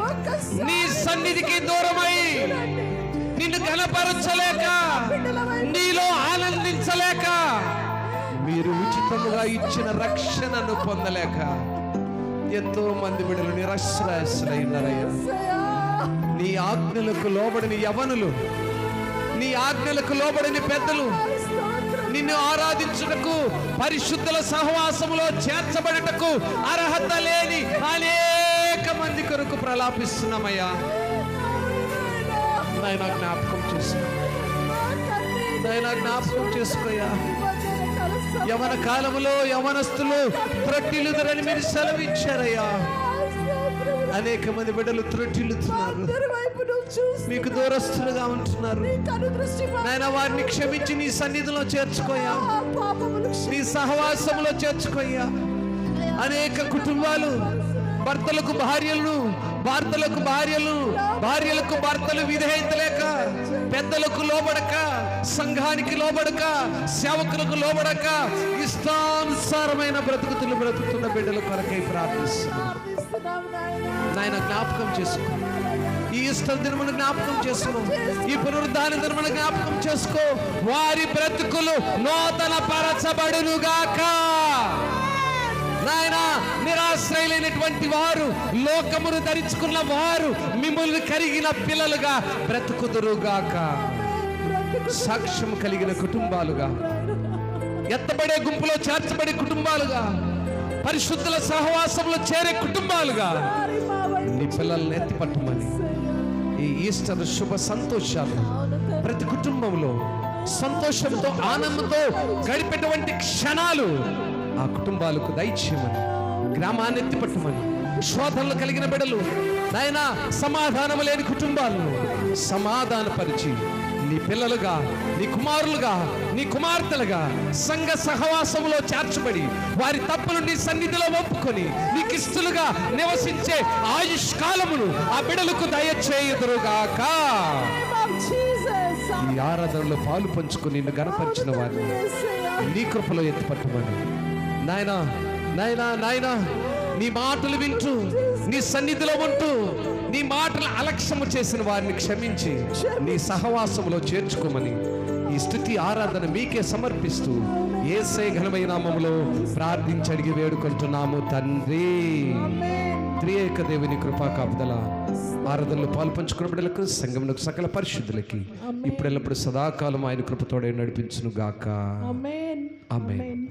ఒక్కసారి నీ సన్నిధికి దూరమై నిన్ను గణపరచలేక, నీలో ఆనందించలేక, మీరు ఉచితముగా ఇచ్చిన రక్షణను పొందలేక ఎంతో మంది బిడ్డలు నిరశ్రయస్తులైనారయ్యా. యేసయ్యా, నీ ఆజ్ఞలకు లోబడిన యవనులు, నీ ఆజ్ఞలకు లోబడిని పెద్దలు స్తోత్రం. నిన్ను ఆరాధించుటకు, పరిశుద్ధుల సహవాసములో చేర్చబడుటకు అర్హత లేని అనేక మంది కొరకు ప్రలాపిస్తున్నామయ్యా. నాయన జ్ఞాపకం చేసుకో, నాయన జ్ఞాపకం చేసుకోయా. యవన కాలములో యవనస్తులు త్రొట్టిల్లుదరని మీరు సెలవిచ్చారయ్యా. అనేక మంది బిడ్డలు త్రొట్టిల్లుతున్నారు, మీకు దూరస్తులుగా ఉంటున్నారు. నాయన వారిని క్షమించి నీ సన్నిధిలో చేర్చుకోయా, నీ సహవాసములో చేర్చుకోయ్యా. అనేక కుటుంబాలు భర్తలకు భార్యలను, భర్తలకు భార్యలు, భార్యలకు భర్తలు విధేయత లేక, పెద్దలకు లోబడక, సంఘానికి లోబడక, సేవకులకు లోబడక, ఇష్టానుసారమైన బ్రతుకుతులు బ్రతుకుతున్న బిడ్డల కొరకై ప్రార్థిస్తున్నాను. నాయన జ్ఞాపకం చేసుకో, ఈ ఈస్టర్ దినమును జ్ఞాపకం చేసుకో, ఈ పునరుద్ధాన దినమును జ్ఞాపకం చేసుకో. వారి బ్రతుకులు నూతన పరచబడునుగాక. నాయన నిరాశ్రయులైనటువంటి వారు, లోకమును ధరించుకున్న వారు మిమ్మల్ని కరిగిన పిల్లలుగా బ్రతుకుదురుగాక. సాక్ష్యం కలిగిన కుటుంబాలుగా, ఎత్తబడే గుంపులో చేర్చబడే కుటుంబాలుగా, పరిశుద్ధుల సహవాసంలో చేరే కుటుంబాలుగా నీ పిల్లల్ని ఎత్తిపట్టమని ఈ ఈస్టర్ శుభ సంతోషాలు ప్రతి కుటుంబంలో సంతోషంతో, ఆనందంతో గడిపేటువంటి క్షణాలు ఆ కుటుంబాలకు దయచేయమని, గ్రామాన్ని ఎత్తిపట్టమని, శోధనలు కలిగిన బిడ్డలు నాయనా సమాధానం లేని కుటుంబాలను సమాధానపరిచి నీ పిల్లలుగా, నీ కుమారులుగా, నీ కుమార్తెలుగా సంఘ సహవాసములో చేర్చబడి వారి తప్పులు నీ సన్నిధిలో ఒప్పుకొని నీకు ఇష్టలుగా నివసించే ఆయుష్కాలమును ఆ బిడ్డలకు దయచేయుదురుగాక. ఈ ఆరాధనలో పాలు పంచుకొని నిన్ను గణపరిచిన వారిని నీ కృపలో ఎత్తిపట్టమని నాయనా, నాయనా, నాయనా నీ మాటలు వింటూ, నీ సన్నిధిలో ఉంటూ, నీ మాటలు అలక్ష్యము చేసిన వారిని క్షమించి నీ సహవాసములో చేర్చుకోమని ఈ స్తుతి ఆరాధన మీకే సమర్పిస్తూ యేసయ్య ఘనమైన నామములో ప్రార్థించి అడిగి వేడుకుంటున్నాము తండ్రి. త్రియేక దేవుని కృపా కాపుదల ఆరాధనలో పాలు పంచుకున్న బిడ్డలకు, సంఘమునకు, సకల పరిశుద్ధులకి ఇప్పుడు ఎల్లప్పుడు సదాకాలం ఆయన కృపతోడే నడిపించును గాక. ఆమేన్.